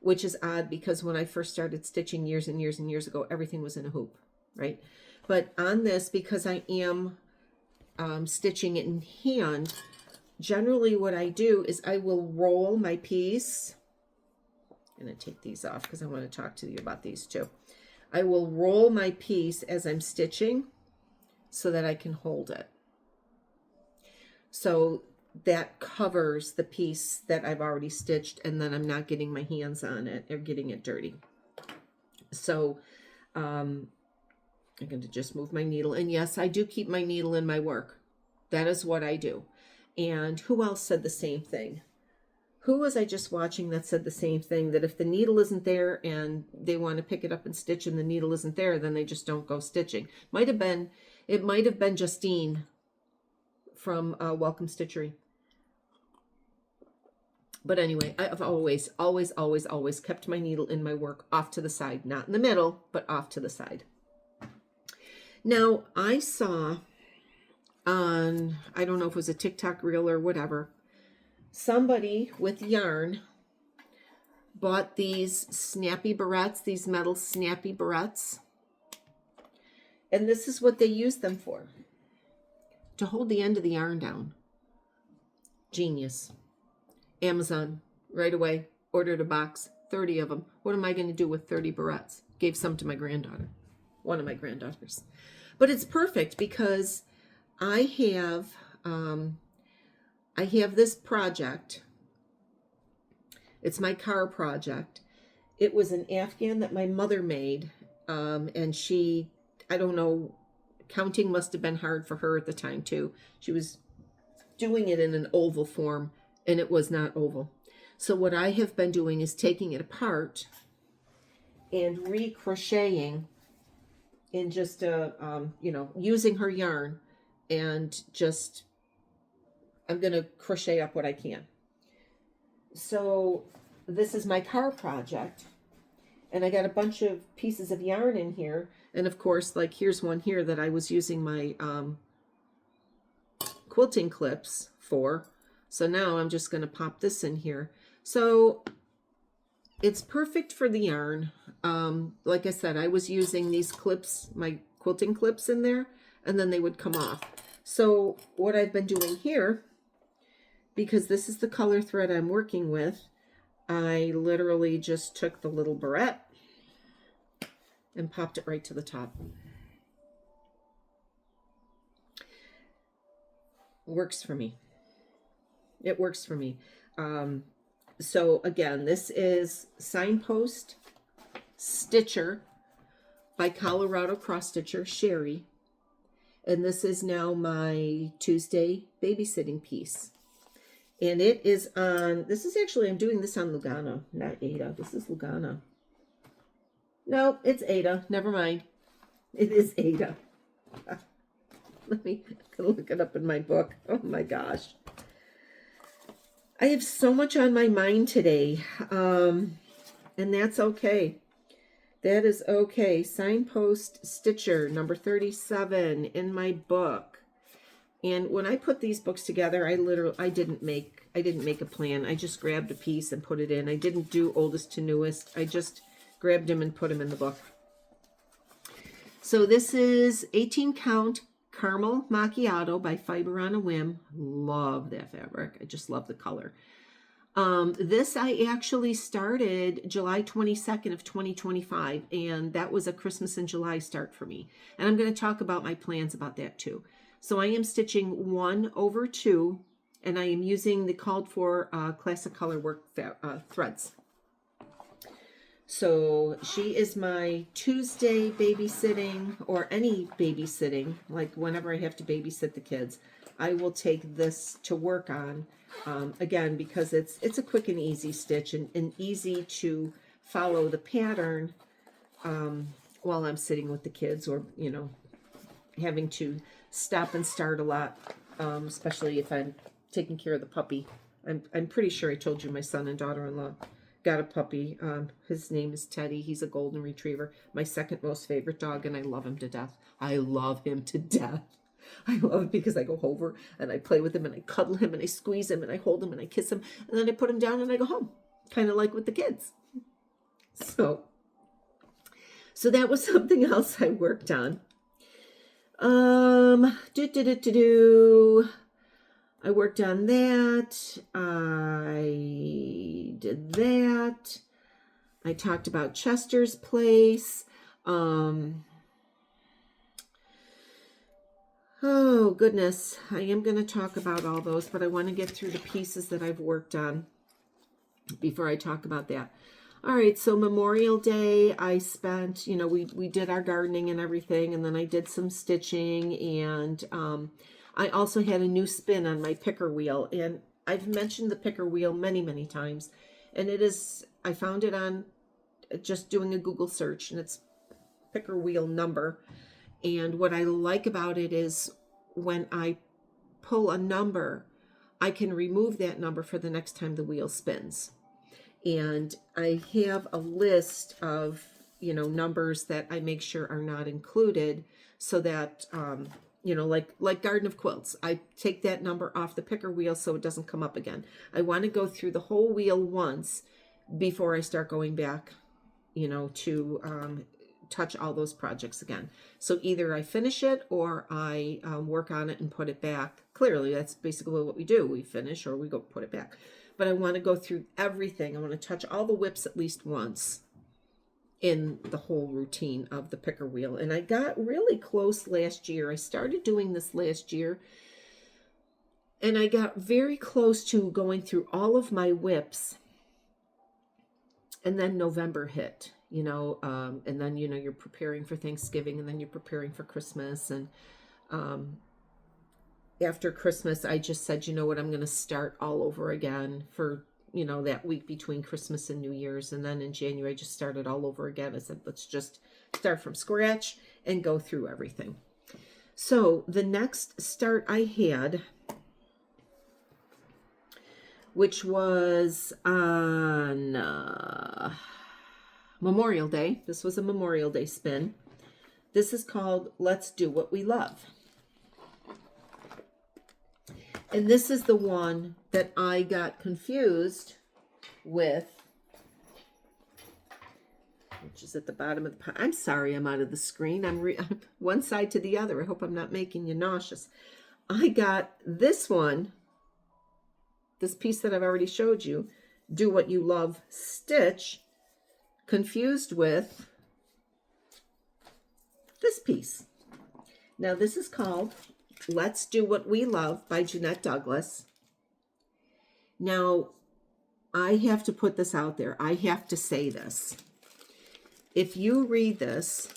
which is odd because when I first started stitching years and years and years ago, everything was in a hoop, right? But on this, because I am stitching it in hand, generally what I do is I will roll my piece. I'm going to take these off because I want to talk to you about these too. I will roll my piece as I'm stitching so that I can hold it. So that covers the piece that I've already stitched, and then I'm not getting my hands on it or getting it dirty. So I'm going to just move my needle. And yes, I do keep my needle in my work. That is what I do. And who else said the same thing? Who was I just watching that said the same thing? That if the needle isn't there and they want to pick it up and stitch and the needle isn't there, then they just don't go stitching. It might have been Justine from Welcome Stitchery. But anyway, I've always kept my needle in my work off to the side, not in the middle, but off to the side. Now, I saw on, I don't know if it was a TikTok reel or whatever, somebody with yarn bought these snappy barrettes, these metal snappy barrettes. And this is what they use them for, to hold the end of the yarn down. Genius. Amazon, right away, ordered a box, 30 of them. What am I going to do with 30 barrettes? Gave some to my granddaughter, one of my granddaughters. But it's perfect because I have this project. It's my car project. It was an Afghan that my mother made, and she, I don't know, counting must have been hard for her at the time too. She was doing it in an oval form, and it was not oval. So what I have been doing is taking it apart and re-crocheting in just using her yarn, and just, I'm going to crochet up what I can. So this is my car project, and I got a bunch of pieces of yarn in here. And of course, like here's one here that I was using my quilting clips for. So now I'm just going to pop this in here. So it's perfect for the yarn. Like I said, I was using these clips, my quilting clips in there, and then they would come off. So what I've been doing here, because this is the color thread I'm working with, I literally just took the little barrette and popped it right to the top. Works for me. It works for me. So again, this is Signpost Stitcher by Colorado Cross Stitcher, Sherri. And this is now my Tuesday babysitting piece. And it is on, this is actually, I'm doing this on Lugano, not Ada. This is Lugano. No, it's Ada. Never mind. It is Ada. Let me look it up in my book. Oh my gosh. I have so much on my mind today. And that's okay. That is okay. Signpost Stitcher, number 37 in my book. And when I put these books together, I didn't make a plan. I just grabbed a piece and put it in. I didn't do oldest to newest. I just grabbed them and put them in the book. So this is 18 count Caramel Macchiato by Fiber on a Whim. Love that fabric. I just love the color. This I actually started July 22nd of 2025, and that was a Christmas in July start for me. And I'm going to talk about my plans about that too. So I am stitching 1/2, and I am using the called for Classic Color Work threads. So she is my Tuesday babysitting, or any babysitting, like whenever I have to babysit the kids, I will take this to work on, again, because it's a quick and easy stitch and easy to follow the pattern while I'm sitting with the kids, or, you know, having to stop and start a lot, especially if I'm taking care of the puppy. I'm pretty sure I told you my son and daughter-in-law got a puppy. His name is Teddy. He's a golden retriever, my second most favorite dog, and I love him to death. I love him to death. I love it because I go over and I play with him and I cuddle him and I squeeze him and I hold him and I kiss him, and then I put him down and I go home, kind of like with the kids. So that was something else I worked on. I worked on that. I did that. I talked about Chester's Place. Oh, goodness. I am going to talk about all those, but I want to get through the pieces that I've worked on before I talk about that. All right, so Memorial Day, I spent, you know, we did our gardening and everything, and then I did some stitching, and I also had a new spin on my picker wheel, and I've mentioned the picker wheel many, many times, and it is, I found it on just doing a Google search, and it's picker wheel number, and what I like about it is when I pull a number, I can remove that number for the next time the wheel spins. And I have a list of, you know, numbers that I make sure are not included, so that, you know, like Garden of Quilts, I take that number off the picker wheel so it doesn't come up again. I want to go through the whole wheel once before I start going back, you know, to touch all those projects again. So either I finish it or I work on it and put it back. Clearly, that's basically what we do. We finish or we go put it back. But I want to go through everything. I want to touch all the whips at least once in the whole routine of the picker wheel. And I got really close last year. I started doing this last year, and I got very close to going through all of my whips. And then November hit, you know, and then, you know, you're preparing for Thanksgiving, and then you're preparing for Christmas. And after Christmas, I just said, you know what, I'm going to start all over again for, you know, that week between Christmas and New Year's. And then in January, I just started all over again. I said, let's just start from scratch and go through everything. So the next start I had, which was on Memorial Day. This was a Memorial Day spin. This is called Let's Do What We Love. And this is the one that I got confused with, which is at the bottom of the, I'm sorry, I'm out of the screen. I'm one side to the other. I hope I'm not making you nauseous. I got this one, this piece that I've already showed you, Do What You Love Stitch, confused with this piece. Now this is called Let's Do What We Love by Jeannette Douglas. Now, I have to put this out there. I have to say this. If you read this,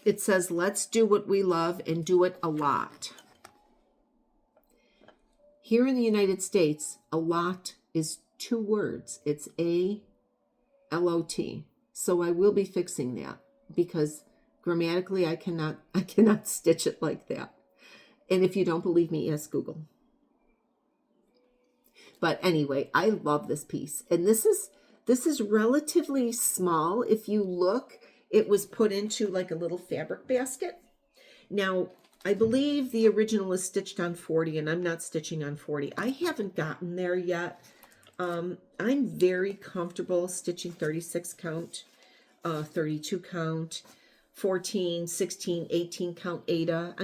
it says, let's do what we love and do it a lot. Here in the United States, a lot is 2 words. It's A-L-O-T. So I will be fixing that, because grammatically, I cannot stitch it like that. And if you don't believe me, ask Google. But anyway, I love this piece. And this is relatively small. If you look, it was put into like a little fabric basket. Now, I believe the original is stitched on 40, and I'm not stitching on 40. I haven't gotten there yet. I'm very comfortable stitching 36 count. 32 count, 14, 16, 18 count Ada.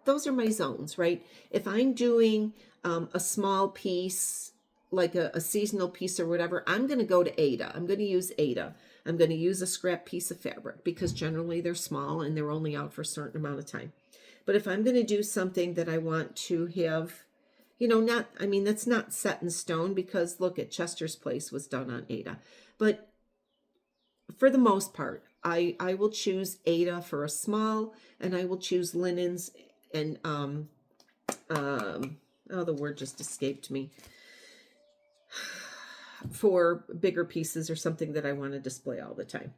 Those are my zones, right? If I'm doing a small piece, like a seasonal piece or whatever, I'm going to go to Ada. I'm going to use Ada. I'm going to use a scrap piece of fabric because generally they're small and they're only out for a certain amount of time. But if I'm going to do something that I want to have, that's not set in stone, because look at Chester's Place was done on Ada. But for the most part, I will choose Ada for a small, and I will choose linens and, the word just escaped me, for bigger pieces or something that I want to display all the time.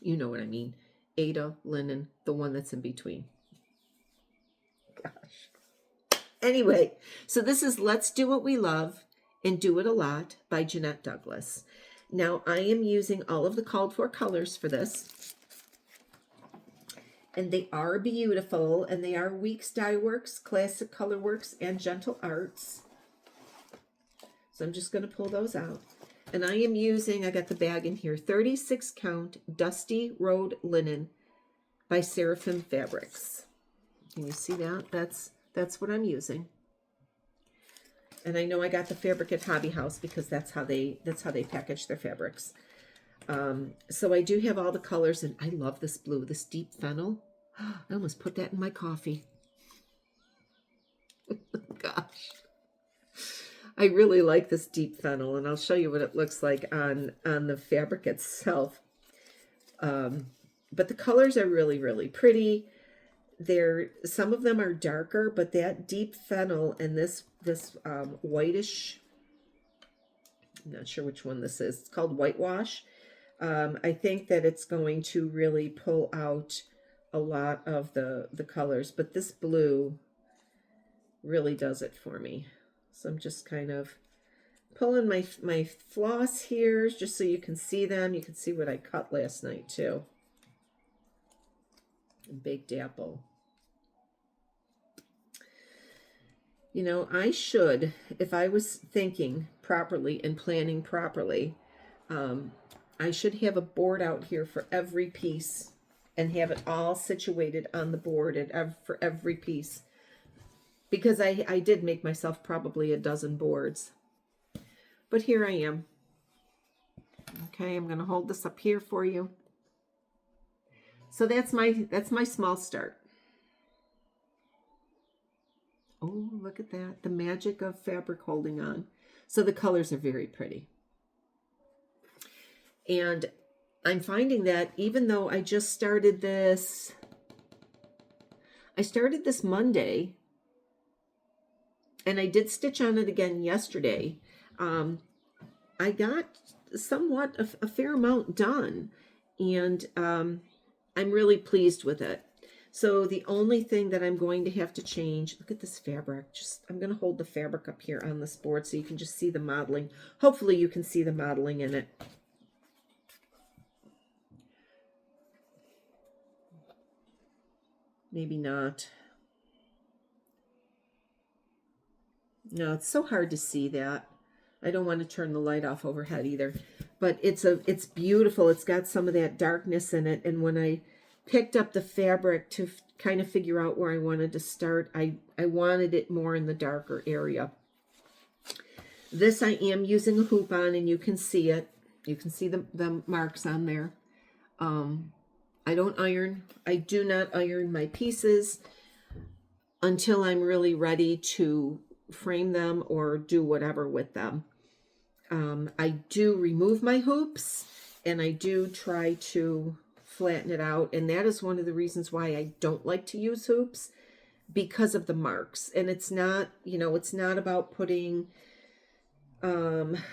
You know what I mean. Ada, linen, the one that's in between. Gosh. Anyway, so this is Let's Do What We Love and Do It a Lot by Jeannette Douglas. Now I am using all of the called for colors for this. And they are beautiful, and they are Weeks Dye Works, Classic Color Works, and Gentle Arts. So I'm just going to pull those out. And I am using, I got the bag in here, 36 count Dusty Road Linen by Seraphim Fabrics. Can you see that? That's what I'm using. And I know I got the fabric at Hobby House because that's how they package their fabrics. So I do have all the colors, and I love this blue, this deep fennel. I almost put that in my coffee. Gosh. I really like this deep fennel, and I'll show you what it looks like on the fabric itself. But the colors are really, really pretty. Some of them are darker, but that deep fennel and this whitish, I'm not sure which one this is. It's called Whitewash. I think that it's going to really pull out a lot of the colors, but this blue really does it for me. So I'm just kind of pulling my floss here just so you can see them. You can see what I cut last night too. Baked apple. You know, I should, if I was thinking properly and planning properly, I should have a board out here for every piece and have it all situated on the board for every piece. Because I did make myself probably a dozen boards. But here I am. Okay, I'm going to hold this up here for you. So that's my small start. Oh, look at that. The magic of fabric holding on. So the colors are very pretty. And I'm finding that even though I just started this, Monday, and I did stitch on it again yesterday, I got somewhat a fair amount done, and I'm really pleased with it. So the only thing that I'm going to have to change, look at this fabric. I'm going to hold the fabric up here on this board so you can just see the modeling. Hopefully you can see the modeling in it. Maybe not. No, it's so hard to see that. I don't want to turn the light off overhead either. But it's beautiful. It's got some of that darkness in it. And when I picked up the fabric to kind of figure out where I wanted to start, I wanted it more in the darker area. This I am using a hoop on, and you can see it. You can see the marks on there. I don't iron. I do not iron my pieces until I'm really ready to frame them or do whatever with them. I do remove my hoops, and I do try to flatten it out, and that is one of the reasons why I don't like to use hoops, because of the marks. And it's not, it's not about putting, wrapping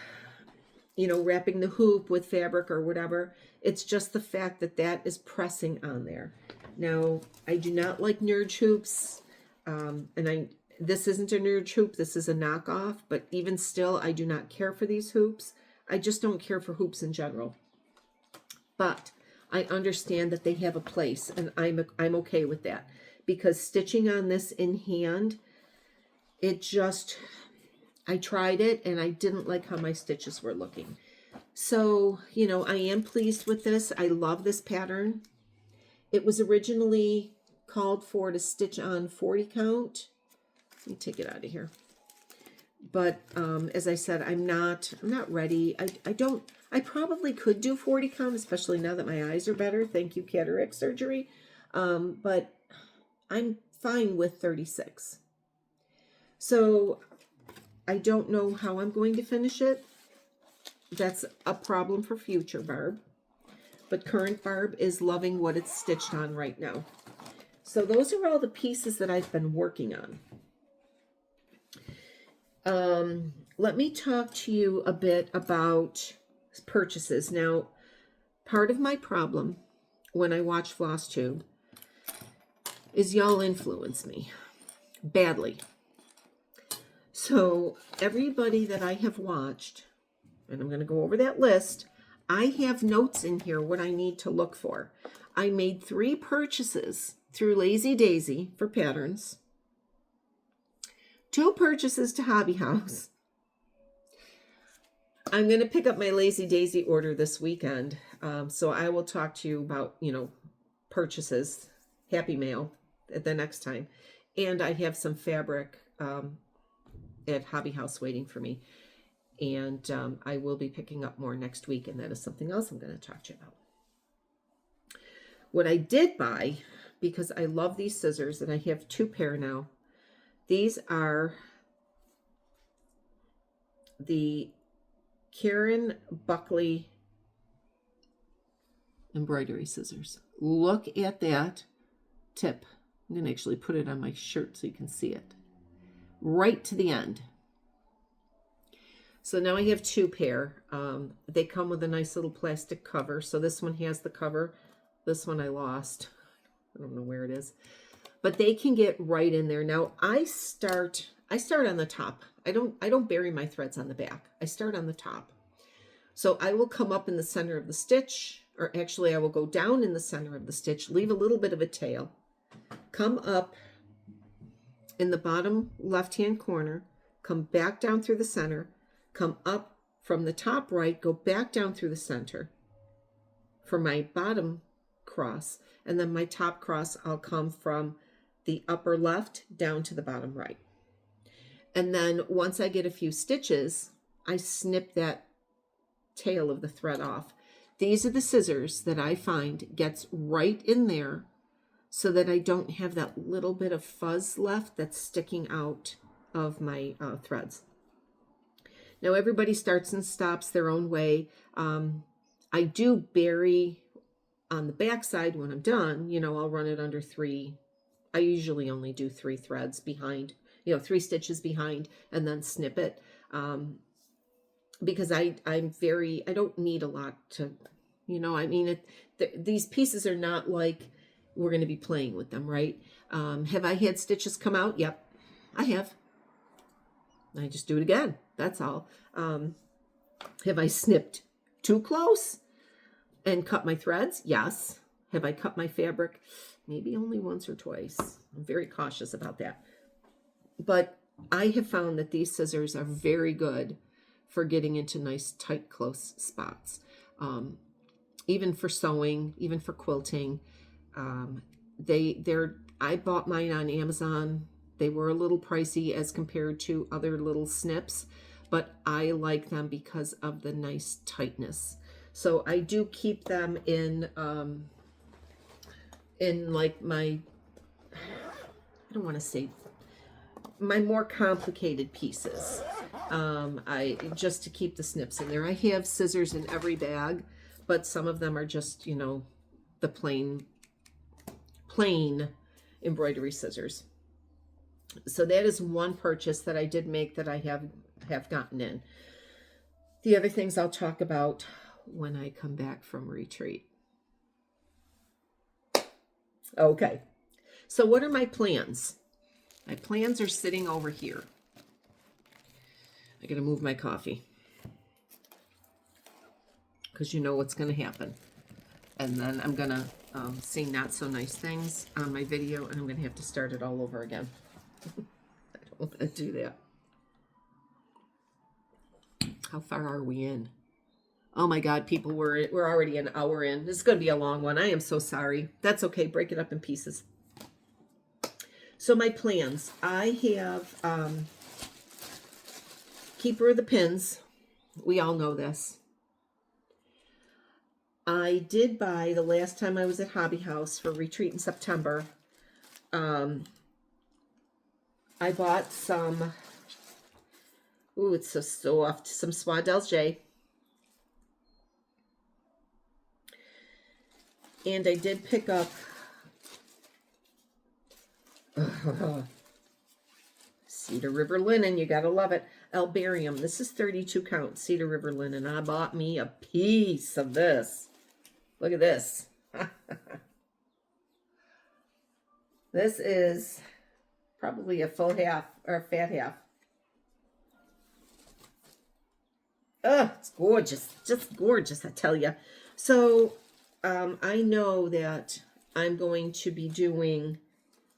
the hoop with fabric or whatever. It's just the fact that is pressing on there. Now, I do not like Nurge hoops, this isn't a Nurge hoop, this is a knockoff, but even still, I do not care for these hoops. I just don't care for hoops in general. But I understand that they have a place, and I'm okay with that, because stitching on this in hand, I tried it, and I didn't like how my stitches were looking. So, you know, I am pleased with this. I love this pattern. It was originally called for to stitch on 40 count. Let me take it out of here. But as I said, I'm not ready. I probably could do 40 count, especially now that my eyes are better. Thank you, cataract surgery. But I'm fine with 36. So I don't know how I'm going to finish it. That's a problem for future Barb. But current Barb is loving what it's stitched on right now. So those are all the pieces that I've been working on. Let me talk to you a bit about purchases. Now, part of my problem when I watch Flosstube is y'all influence me badly. So everybody that I have watched, and I'm going to go over that list, I have notes in here what I need to look for. I made 3 purchases through Lazy Daisy for patterns, 2 purchases to Hobby House. I'm going to pick up my Lazy Daisy order this weekend. So I will talk to you about, you know, purchases, Happy Mail at the next time. And I have some fabric at Hobby House waiting for me. And I will be picking up more next week. And that is something else I'm going to talk to you about. What I did buy, because I love these scissors, and I have 2 pair now. These are the Karen Buckley embroidery scissors. Look at that tip. I'm going to actually put it on my shirt so you can see it. Right to the end. So now I have 2 pair. They come with a nice little plastic cover. So this one has the cover. This one I lost. I don't know where it is. But they can get right in there. Now I start on the top. I don't bury my threads on the back. I start on the top. So I will come up in the center of the stitch, or actually I will go down in the center of the stitch, leave a little bit of a tail, come up in the bottom left-hand corner, come back down through the center, come up from the top right, go back down through the center for my bottom cross, and then my top cross, I'll come from the upper left down to the bottom right. And then once I get a few stitches, I snip that tail of the thread off. These are the scissors that I find gets right in there so that I don't have that little bit of fuzz left that's sticking out of my threads. Now everybody starts and stops their own way. I do bury on the back side when I'm done. You know, I'll run it under 3. I usually only do 3 threads behind, 3 stitches behind, and then snip it. Because I don't need a lot to, these pieces are not like we're going to be playing with them, right? Have I had stitches come out? Yep, I have. I just do it again. That's all. Have I snipped too close and cut my threads? Yes. Have I cut my fabric? Maybe only once or twice. I'm very cautious about that. But I have found that these scissors are very good for getting into nice, tight, close spots. Even for sewing, even for quilting. I bought mine on Amazon. They were a little pricey as compared to other little snips, but I like them because of the nice tightness. So I do keep them in like my, I don't want to say my more complicated pieces. Just to keep the snips in there. I have scissors in every bag, but some of them are just, the plain embroidery scissors. So that is one purchase that I did make that I have gotten in. The other things I'll talk about when I come back from retreat. Okay, so what are my plans? My plans are sitting over here. I gotta move my coffee because you know what's gonna happen. And then I'm gonna say not so nice things on my video, and I'm gonna have to start it all over again. I don't want to do that. How far are we in? Oh my God, people, we're already an hour in. This is going to be a long one. I am so sorry. That's okay. Break it up in pieces. So my plans. I have Keeper of the Pins. We all know this. I did buy, the last time I was at Hobby House for retreat in September, I bought some, ooh, it's so soft, some Swaddell's J. And I did pick up Cedar River linen. You gotta love it. Albarium. This is 32 count Cedar River linen. I bought me a piece of this. Look at this. This is probably a full half or a fat half. Oh, it's gorgeous. Just gorgeous, I tell you. So I know that I'm going to be doing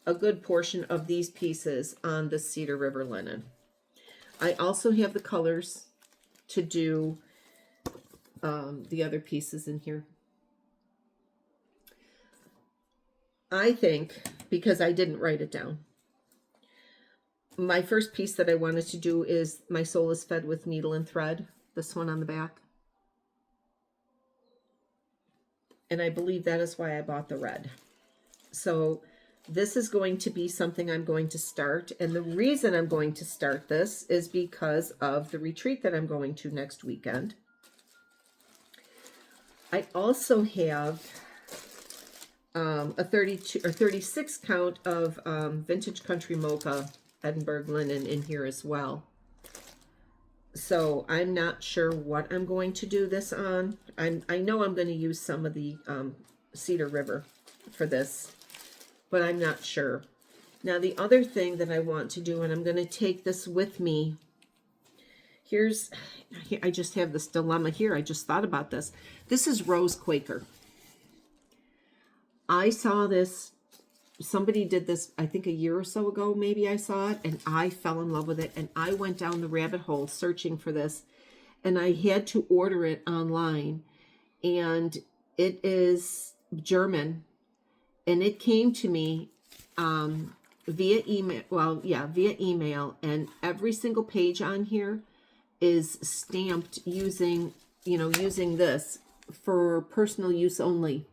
a good portion of these pieces on the Cedar River linen. I also have the colors to do the other pieces in here. I think, because I didn't write it down, my first piece that I wanted to do is My Soul is Fed with Needle and Thread, this one on the back. And I believe that is why I bought the red. So this is going to be something I'm going to start. And the reason I'm going to start this is because of the retreat that I'm going to next weekend. I also have a 32 or 36 count of Vintage Country Mocha Edinburgh linen in here as well. So I'm not sure what I'm going to do this on. I know I'm going to use some of the Cedar River for this, but I'm not sure. Now the other thing that I want to do, and I'm going to take this with me. I just have this dilemma here. I just thought about this. This is Rose Quaker. I saw this, somebody did this, I think a year or so ago, maybe I saw it, and I fell in love with it, and I went down the rabbit hole searching for this, and I had to order it online, and it is German, and it came to me via email, via email, and every single page on here is stamped using this for personal use only.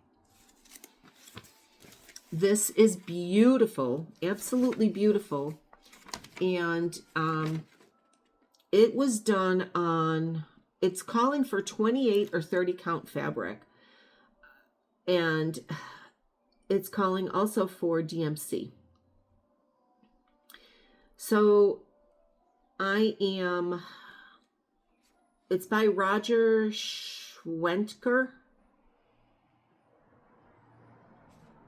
This is beautiful, absolutely beautiful. And it was done on, it's calling for 28 or 30 count fabric. And it's calling also for DMC. So it's by Roger Schwentker.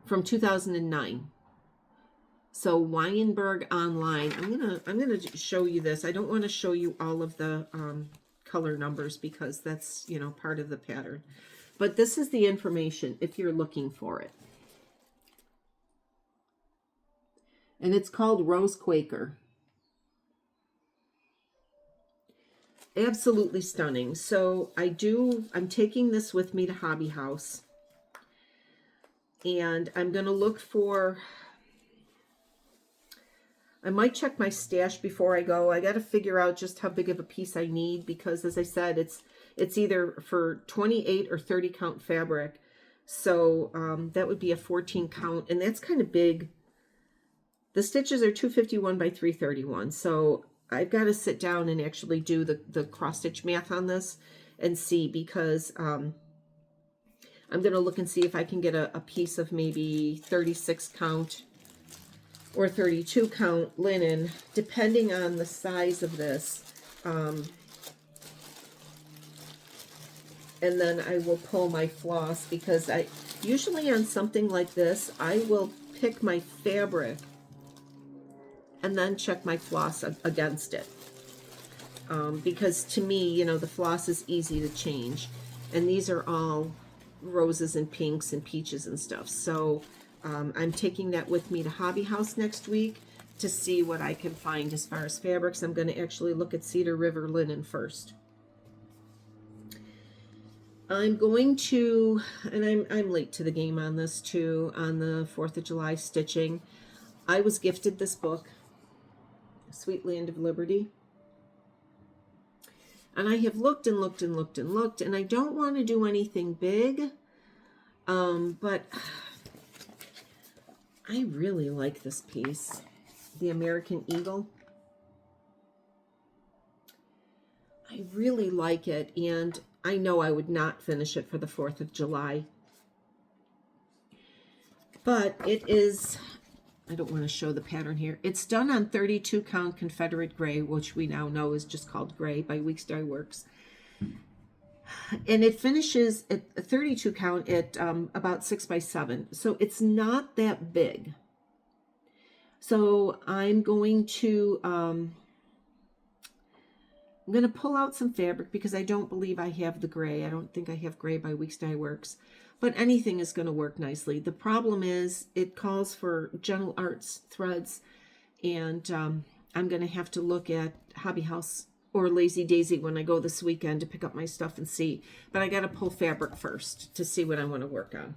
From 2009. So Weinberg Online. I'm gonna show you this. I don't want to show you all of the color numbers because that's part of the pattern. But this is the information if you're looking for it. And it's called Rose Quaker. Absolutely stunning. So I'm taking this with me to Hobby House. And I'm going to look for, I might check my stash before I go. I got to figure out just how big of a piece I need because, as I said, it's either for 28 or 30 count fabric. So that would be a 14 count, and that's kind of big. The stitches are 251 by 331. So I've got to sit down and actually do the cross stitch math on this and see, because I'm going to look and see if I can get a piece of maybe 36 count or 32 count linen, depending on the size of this. And then I will pull my floss, because usually on something like this, I will pick my fabric and then check my floss against it. Because to me, the floss is easy to change. And these are all roses and pinks and peaches and stuff. So I'm taking that with me to Hobby House next week to see what I can find as far as fabrics. I'm going to actually look at Cedar River linen first. I'm going to, and I'm late to the game on this too, on the 4th of July stitching. I was gifted this book, Sweet Land of Liberty. And I have looked and looked and looked and looked, and I don't want to do anything big, but I really like this piece, the American Eagle. I really like it, and I know I would not finish it for the 4th of July. But it is, I don't want to show the pattern here. It's done on 32 count Confederate gray, which we now know is just called gray by Weeks Dye Works. And it finishes at 32 count at about 6 by 7. So it's not that big. So I'm going to pull out some fabric because I don't believe I have the gray. I don't think I have gray by Weeks Dye Works. But anything is going to work nicely. The problem is it calls for Gentle Arts threads, and I'm going to have to look at Hobby House or Lazy Daisy when I go this weekend to pick up my stuff and see. But I got to pull fabric first to see what I want to work on.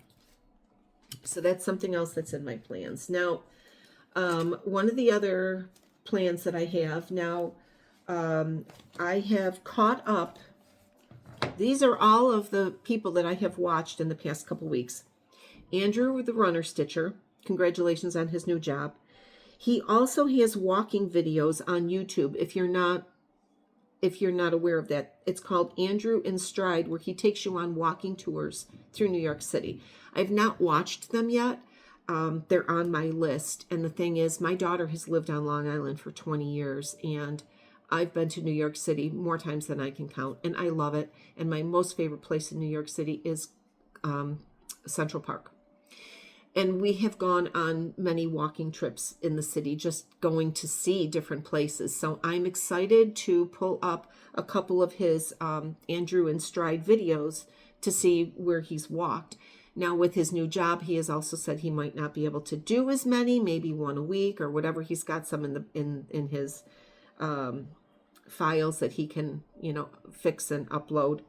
So that's something else that's in my plans. Now, one of the other plans that I have now, I have caught up. These are all of the people that I have watched in the past couple weeks. Andrew, the runner stitcher, congratulations on his new job. He also has walking videos on YouTube. If you're not aware of that, it's called Andrew in Stride, where he takes you on walking tours through New York City. I've not watched them yet. They're on my list. And the thing is, my daughter has lived on Long Island for 20 years, and I've been to New York City more times than I can count, and I love it. And my most favorite place in New York City is Central Park. And we have gone on many walking trips in the city, just going to see different places. So I'm excited to pull up a couple of his Andrew in Stride videos to see where he's walked. Now, with his new job, he has also said he might not be able to do as many, maybe one a week or whatever. He's got some in his files that he can, fix and upload.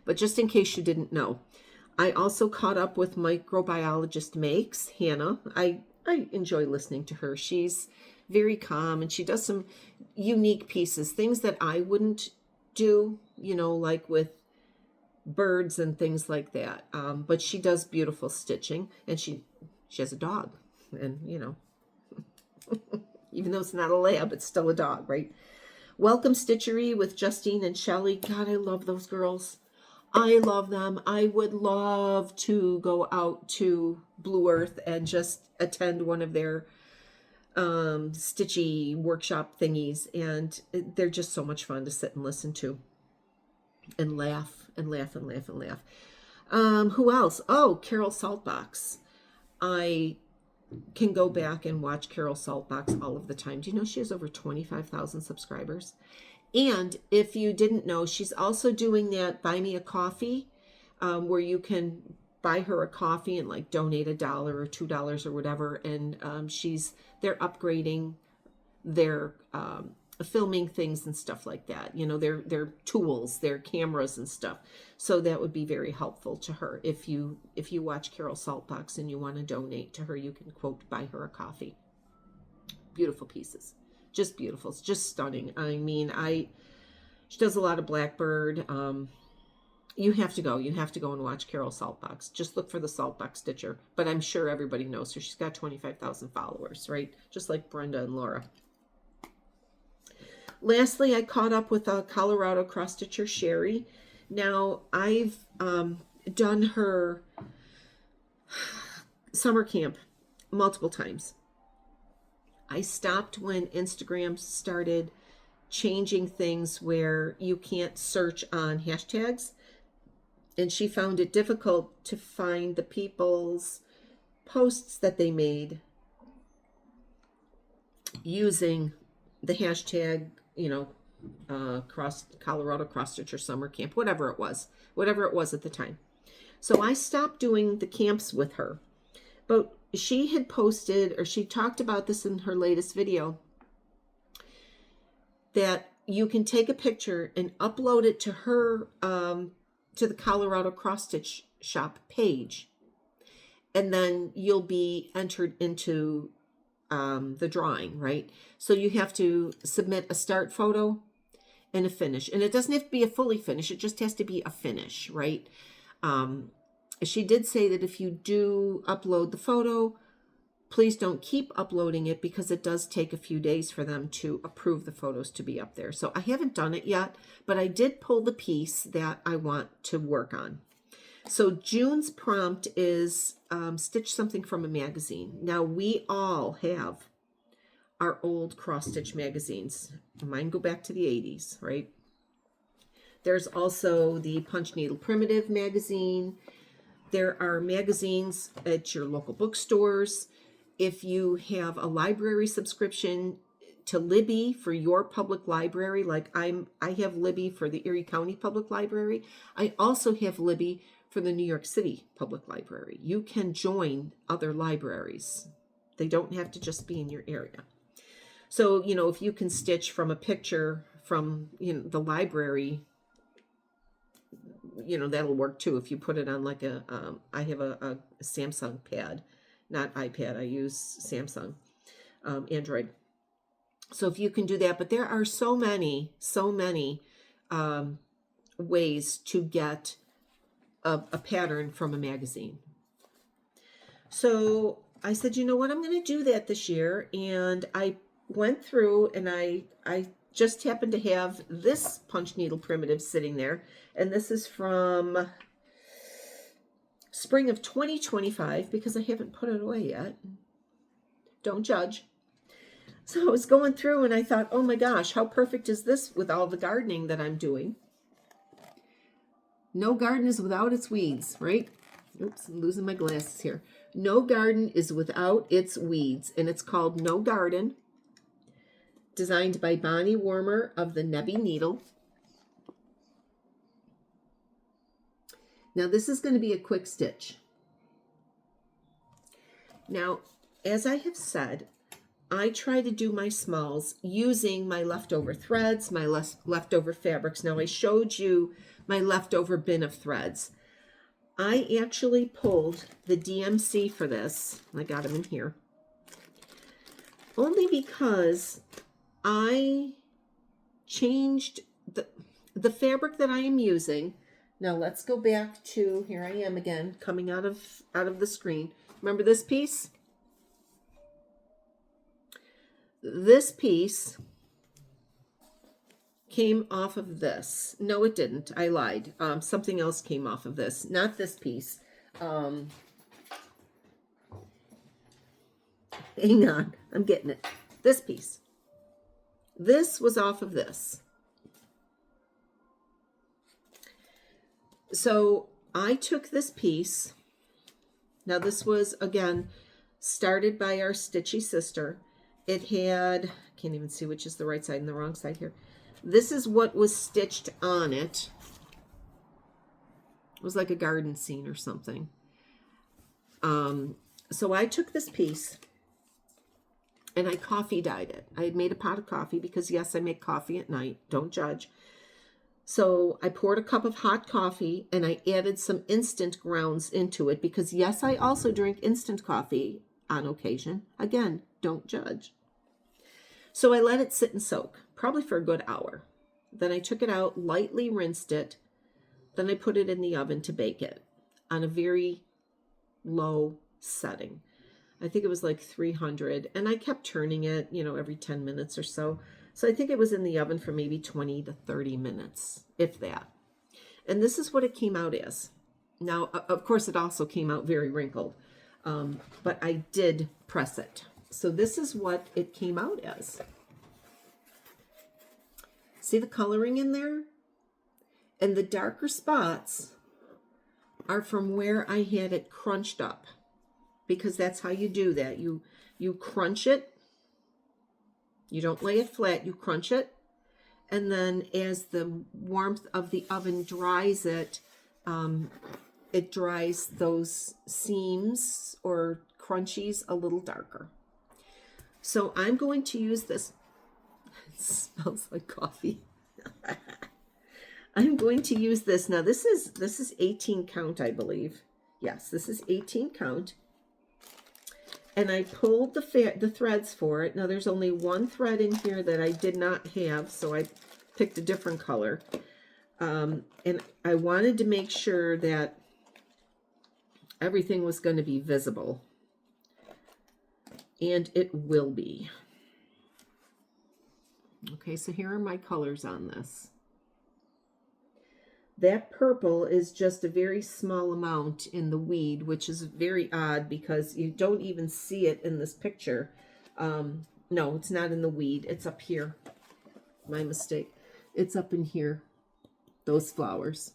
But just in case you didn't know, I also caught up with Microbiologist Makes, Hannah. I enjoy listening to her. She's very calm, and she does some unique pieces, things that I wouldn't do, like with birds and things like that. But she does beautiful stitching, and she has a dog, and even though it's not a lab, it's still a dog, right? Welcome Stitchery with Justine and Shelly. God, I love those girls. I love them. I would love to go out to Blue Earth and just attend one of their stitchy workshop thingies. And they're just so much fun to sit and listen to and laugh and laugh and laugh and laugh. Who else? Oh, Carol Saltbox. I can go back and watch Carol Saltbox all of the time. Do you know she has over 25,000 subscribers? And if you didn't know, she's also doing that Buy Me a Coffee, where you can buy her a coffee and like donate $1 or $2 or whatever. And they're upgrading their filming things and stuff like that. Their tools, their cameras and stuff. So that would be very helpful to her. If you watch Carol Saltbox and you want to donate to her, you can quote buy her a coffee. Beautiful pieces. Just beautiful. It's just stunning. I mean, she does a lot of Blackbird. You have to go and watch Carol Saltbox. Just look for the Saltbox Stitcher. But I'm sure everybody knows her. She's got 25,000 followers, right? Just like Brenda and Laura. Lastly, I caught up with a Colorado cross stitcher, Sherri. Now, I've done her summer camp multiple times. I stopped when Instagram started changing things where you can't search on hashtags, and she found it difficult to find the people's posts that they made using the hashtag, Colorado cross stitcher summer camp, whatever it was at the time. So I stopped doing the camps with her, but she had posted, or she talked about this in her latest video, that you can take a picture and upload it to her to the Colorado Cross Stitch Shop page. And then you'll be entered into the drawing, right? So you have to submit a start photo and a finish. And it doesn't have to be a fully finish. It just has to be a finish, right? She did say that if you do upload the photo, please don't keep uploading it because it does take a few days for them to approve the photos to be up there. So I haven't done it yet, but I did pull the piece that I want to work on. So June's prompt is stitch something from a magazine. Now we all have our old cross stitch magazines. Mine go back to the 80s, right? There's also the Punch Needle Primitive magazine. There are magazines at your local bookstores. If you have a library subscription to Libby for your public library, like I have Libby for the Erie County Public Library. I also have Libby for the New York City Public Library. You can join other libraries. They don't have to just be in your area. So, if you can stitch from a picture from, the library, that'll work too. If you put it on like I have a Samsung pad, not iPad. I use Samsung, Android. So if you can do that, but there are so many ways to get a pattern from a magazine. So I said, you know what, I'm going to do that this year. And I went through and I just happened to have this punch needle primitive sitting there. And this is from spring of 2025 because I haven't put it away yet. Don't judge. So I was going through and I thought, oh my gosh, how perfect is this with all the gardening that I'm doing? No garden is without its weeds, right? Oops, I'm losing my glasses here. No garden is without its weeds, and it's called No Garden, designed by Bonnie Warmer of the Nebby Needle. Now this is going to be a quick stitch. Now, as I have said, I try to do my smalls using my leftover threads, my leftover fabrics. Now I showed you my leftover bin of threads. I actually pulled the DMC for this. I got them in here. Only because I changed the fabric that I am using. Now let's go back to, here I am again, coming out of the screen. Remember this piece? This piece came off of this. No, it didn't. I lied. Something else came off of this. Not this piece. Hang on. I'm getting it. This piece. This was off of this. So I took this piece. Now this was, again, started by our Stitchy sister. It had, can't even see which is the right side and the wrong side here. This is what was stitched on it. It was like a garden scene or something. So I took this piece and I coffee dyed it. I had made a pot of coffee because, yes, I make coffee at night. Don't judge. So I poured a cup of hot coffee and I added some instant grounds into it because, yes, I also drink instant coffee on occasion. Again, don't judge. So I let it sit and soak, probably for a good hour. Then I took it out, lightly rinsed it. Then I put it in the oven to bake it on a very low setting. I think it was like 300. And I kept turning it, every 10 minutes or so. So I think it was in the oven for maybe 20 to 30 minutes, if that. And this is what it came out as. Now, of course, it also came out very wrinkled, but I did press it. So this is what it came out as. See the coloring in there? And the darker spots are from where I had it crunched up, because that's how you do that. You crunch it. You don't lay it flat, you crunch it. And then as the warmth of the oven dries it, it dries those seams or crunchies a little darker. So I'm going to use this. It smells like coffee. I'm going to use this. Now this is 18 count, I believe. Yes, this is 18 count. And I pulled the threads for it. Now there's only one thread in here that I did not have, so I picked a different color. And I wanted to make sure that everything was going to be visible. And it will be. Okay, so here are my colors on this. That purple is just a very small amount in the weed, which is very odd because you don't even see it in this picture. No, it's not in the weed. It's up here. My mistake. It's up in here. Those flowers.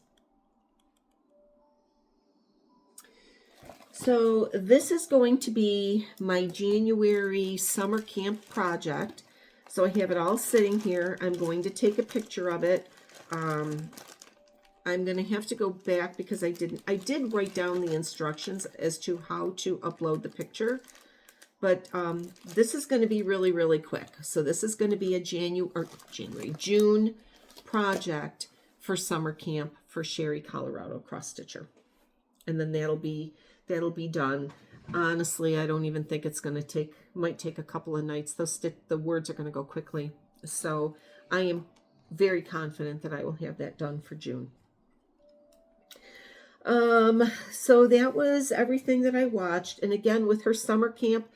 So this is going to be my January summer camp project. So I have it all sitting here. I'm going to take a picture of it. I'm going to have to go back because I did write down the instructions as to how to upload the picture. But this is going to be really, really quick. So this is going to be a June project for summer camp for Sherri, Colorado, cross stitcher. And then that'll be done. Honestly, I don't even think it's going to might take a couple of nights. The words are going to go quickly. So I am very confident that I will have that done for June. So that was everything that I watched. And again, with her summer camp,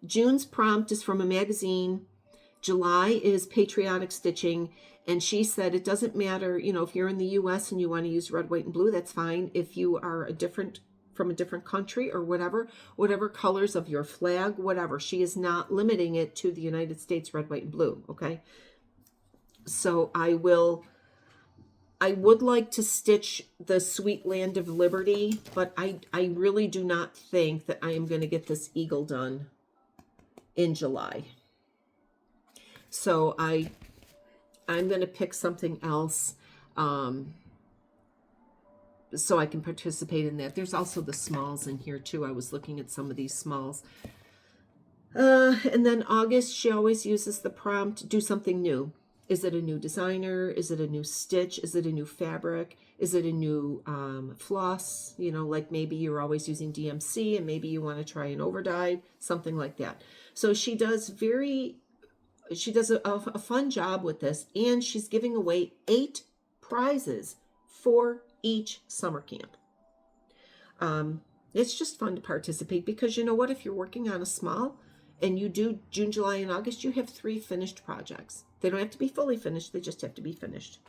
June's prompt is from a magazine. July is patriotic stitching. And she said it doesn't matter, if you're in the US and you want to use red, white, and blue, that's fine. If you are from a different country or whatever colors of your flag, whatever. She is not limiting it to the United States red, white, and blue, okay? So I would like to stitch the Sweet Land of Liberty, but I really do not think that I am going to get this eagle done in July. So I'm going to pick something else so I can participate in that. There's also the smalls in here too. I was looking at some of these smalls. And then August, she always uses the prompt, do something new. Is it a new designer? Is it a new stitch? Is it a new fabric? Is it a new floss? Like maybe you're always using DMC and maybe you want to try an overdyed, something like that. So she does a fun job with this, and she's giving away 8 prizes for each summer camp. It's just fun to participate because you know what? If you're working on a small and you do June, July, and August, you have 3 finished projects. They don't have to be fully finished. They just have to be finished.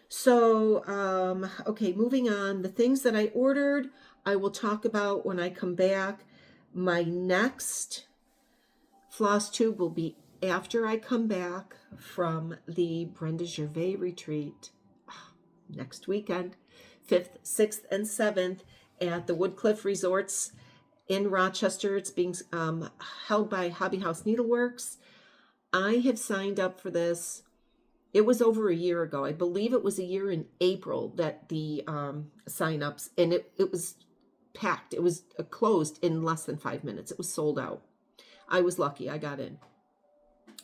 So, okay, moving on. The things that I ordered, I will talk about when I come back. My next floss tube will be after I come back from the Brenda Gervais retreat next weekend, 5th, 6th, and 7th at the Woodcliff Resorts in Rochester. It's being held by Hobby House Needleworks. I have signed up for this. It was over a year ago. I believe it was a year in April that the sign-ups, and it was packed. It was closed in less than 5 minutes. It was sold out. I was lucky. I got in.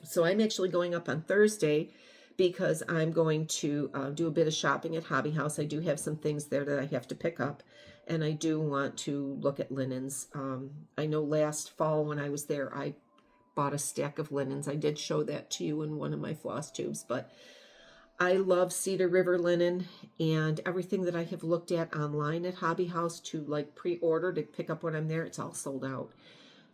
So I'm actually going up on Thursday because I'm going to do a bit of shopping at Hobby House. I do have some things there that I have to pick up, and I do want to look at linens. I know last fall when I was there, I bought a stack of linens. I did show that to you in one of my floss tubes, but I love Cedar River linen, and everything that I have looked at online at Hobby House to like pre-order to pick up when I'm there, it's all sold out.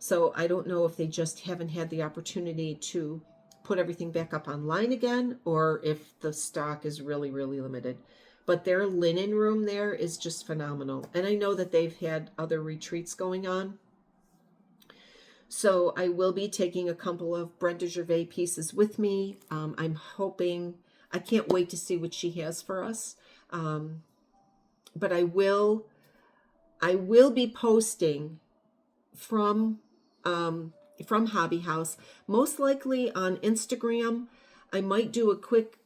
So I don't know if they just haven't had the opportunity to put everything back up online again, or if the stock is really, really limited. But their linen room there is just phenomenal. And I know that they've had other retreats going on. So I will be taking a couple of Brenda Gervais pieces with me. I'm hoping, I can't wait to see what she has for us. But I will be posting from Hobby House, most likely on Instagram. I might do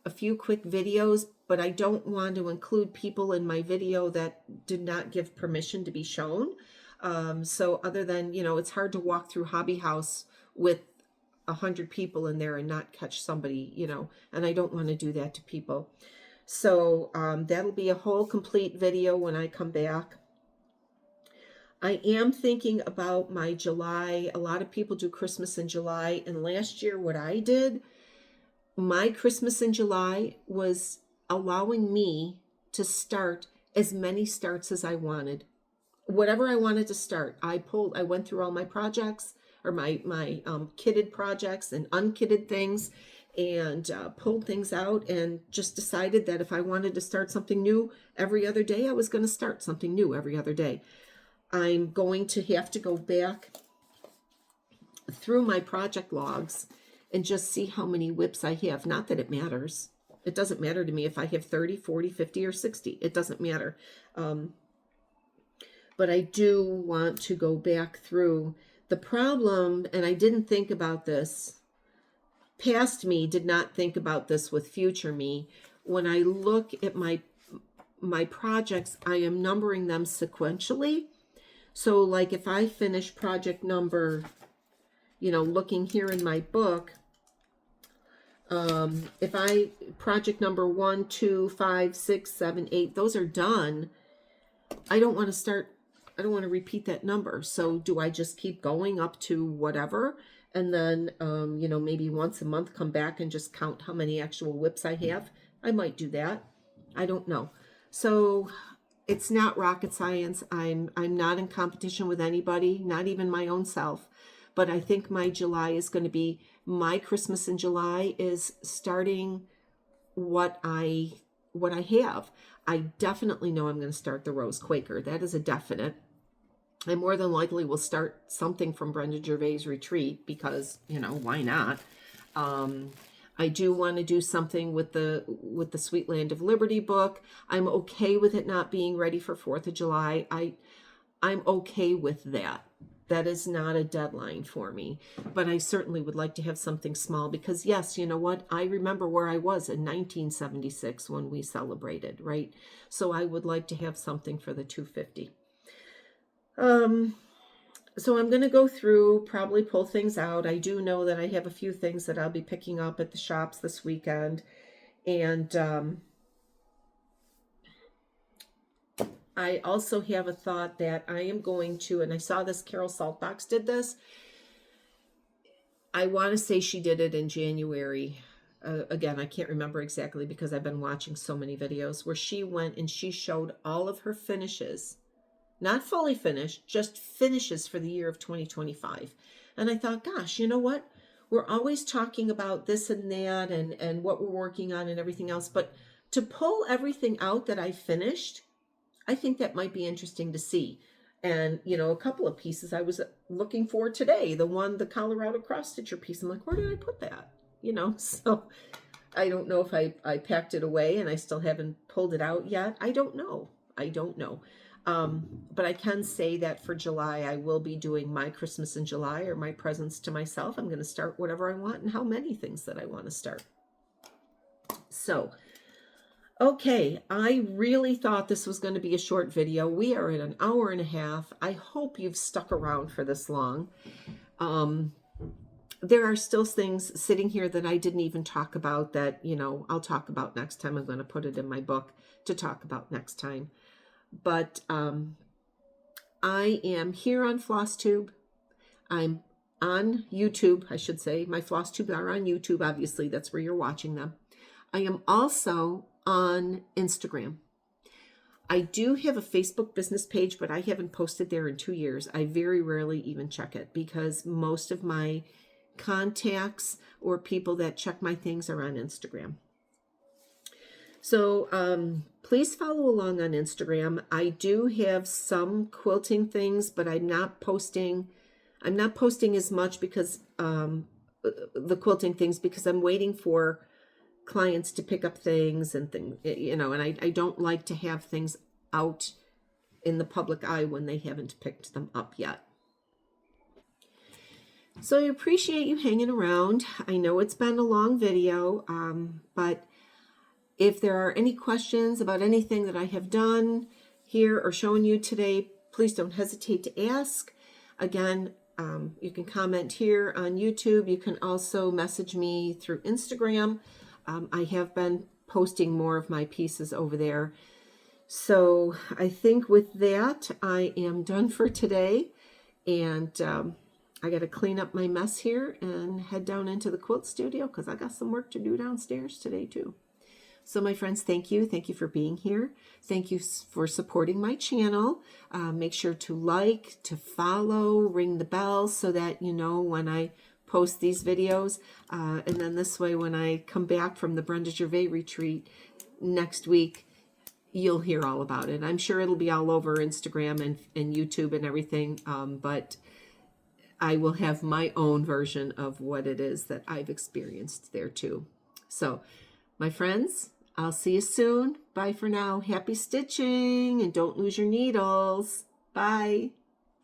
a few quick videos, but I don't want to include people in my video that did not give permission to be shown. So other than, it's hard to walk through Hobby House with 100 people in there and not catch somebody, and I don't want to do that to people. So that'll be a whole complete video when I come back. I am thinking about my July. A lot of people do Christmas in July. And last year, what I did, my Christmas in July was allowing me to start as many starts as I wanted. Whatever I wanted to start, I went through all my projects, or my kitted projects and unkitted things, and pulled things out and just decided that if I wanted to start something new every other day, I was going to start something new every other day. I'm going to have to go back through my project logs and just see how many whips I have. Not that it matters. It doesn't matter to me if I have 30, 40, 50, or 60. It doesn't matter. But I do want to go back through. The problem, and I didn't think about this, past me did not think about this with future me. When I look at my projects, I am numbering them sequentially. So like if I finish project number, looking here in my book, project number 1, 2, 5, 6, 7, 8, those are done. I don't want to repeat that number. So do I just keep going up to whatever? And then, maybe once a month come back and just count how many actual whips I have? I might do that. I don't know. So it's not rocket science. I'm not in competition with anybody, not even my own self. But I think my July is going to be, my Christmas in July is starting what I have. I definitely know I'm going to start the Rose Quaker. That is a definite. I more than likely will start something from Brenda Gervais' retreat because, why not? I do want to do something with the Sweet Land of Liberty book. I'm okay with it not being ready for 4th of July. I'm okay with that. That is not a deadline for me. But I certainly would like to have something small because, yes, you know what? I remember where I was in 1976 when we celebrated, right? So I would like to have something for the 250. So I'm going to go through, probably pull things out. I do know that I have a few things that I'll be picking up at the shops this weekend. And I also have a thought that I am going to, and I saw this, Carol Saltbox did this. I want to say she did it in January. Again, I can't remember exactly because I've been watching so many videos where she went and she showed all of her finishes. Not fully finished, just finishes for the year of 2025. And I thought, gosh, you know what? We're always talking about this and that and what we're working on and everything else. But to pull everything out that I finished, I think that might be interesting to see. And, a couple of pieces I was looking for today. The Colorado cross stitcher piece. I'm like, where did I put that? So I don't know if I packed it away and I still haven't pulled it out yet. I don't know. But I can say that for July, I will be doing my Christmas in July or my presents to myself. I'm going to start whatever I want and how many things that I want to start. So, okay, I really thought this was going to be a short video. We are at an hour and a half. I hope you've stuck around for this long. There are still things sitting here that I didn't even talk about that, I'll talk about next time. I'm going to put it in my book to talk about next time. But I am here on Flosstube. I'm on YouTube, I should say. My Flosstubes are on YouTube, obviously. That's where you're watching them. I am also on Instagram. I do have a Facebook business page, but I haven't posted there in 2 years. I very rarely even check it because most of my contacts or people that check my things are on Instagram. So please follow along on Instagram. I do have some quilting things, but I'm not posting as much because the quilting things, because I'm waiting for clients to pick up things and things, and I don't like to have things out in the public eye when they haven't picked them up yet. So I appreciate you hanging around. I know it's been a long video, but if there are any questions about anything that I have done here or shown you today, please don't hesitate to ask. Again, you can comment here on YouTube. You can also message me through Instagram. I have been posting more of my pieces over there. So I think with that, I am done for today. And I got to clean up my mess here and head down into the quilt studio because I got some work to do downstairs today too. So my friends, thank you. Thank you for being here. Thank you for supporting my channel. Make sure to like, to follow, ring the bell so that you know when I post these videos. And then this way, when I come back from the Brenda Gervais retreat next week, you'll hear all about it. I'm sure it'll be all over Instagram and YouTube and everything. But I will have my own version of what it is that I've experienced there too. So my friends, I'll see you soon. Bye for now. Happy stitching and don't lose your needles. Bye.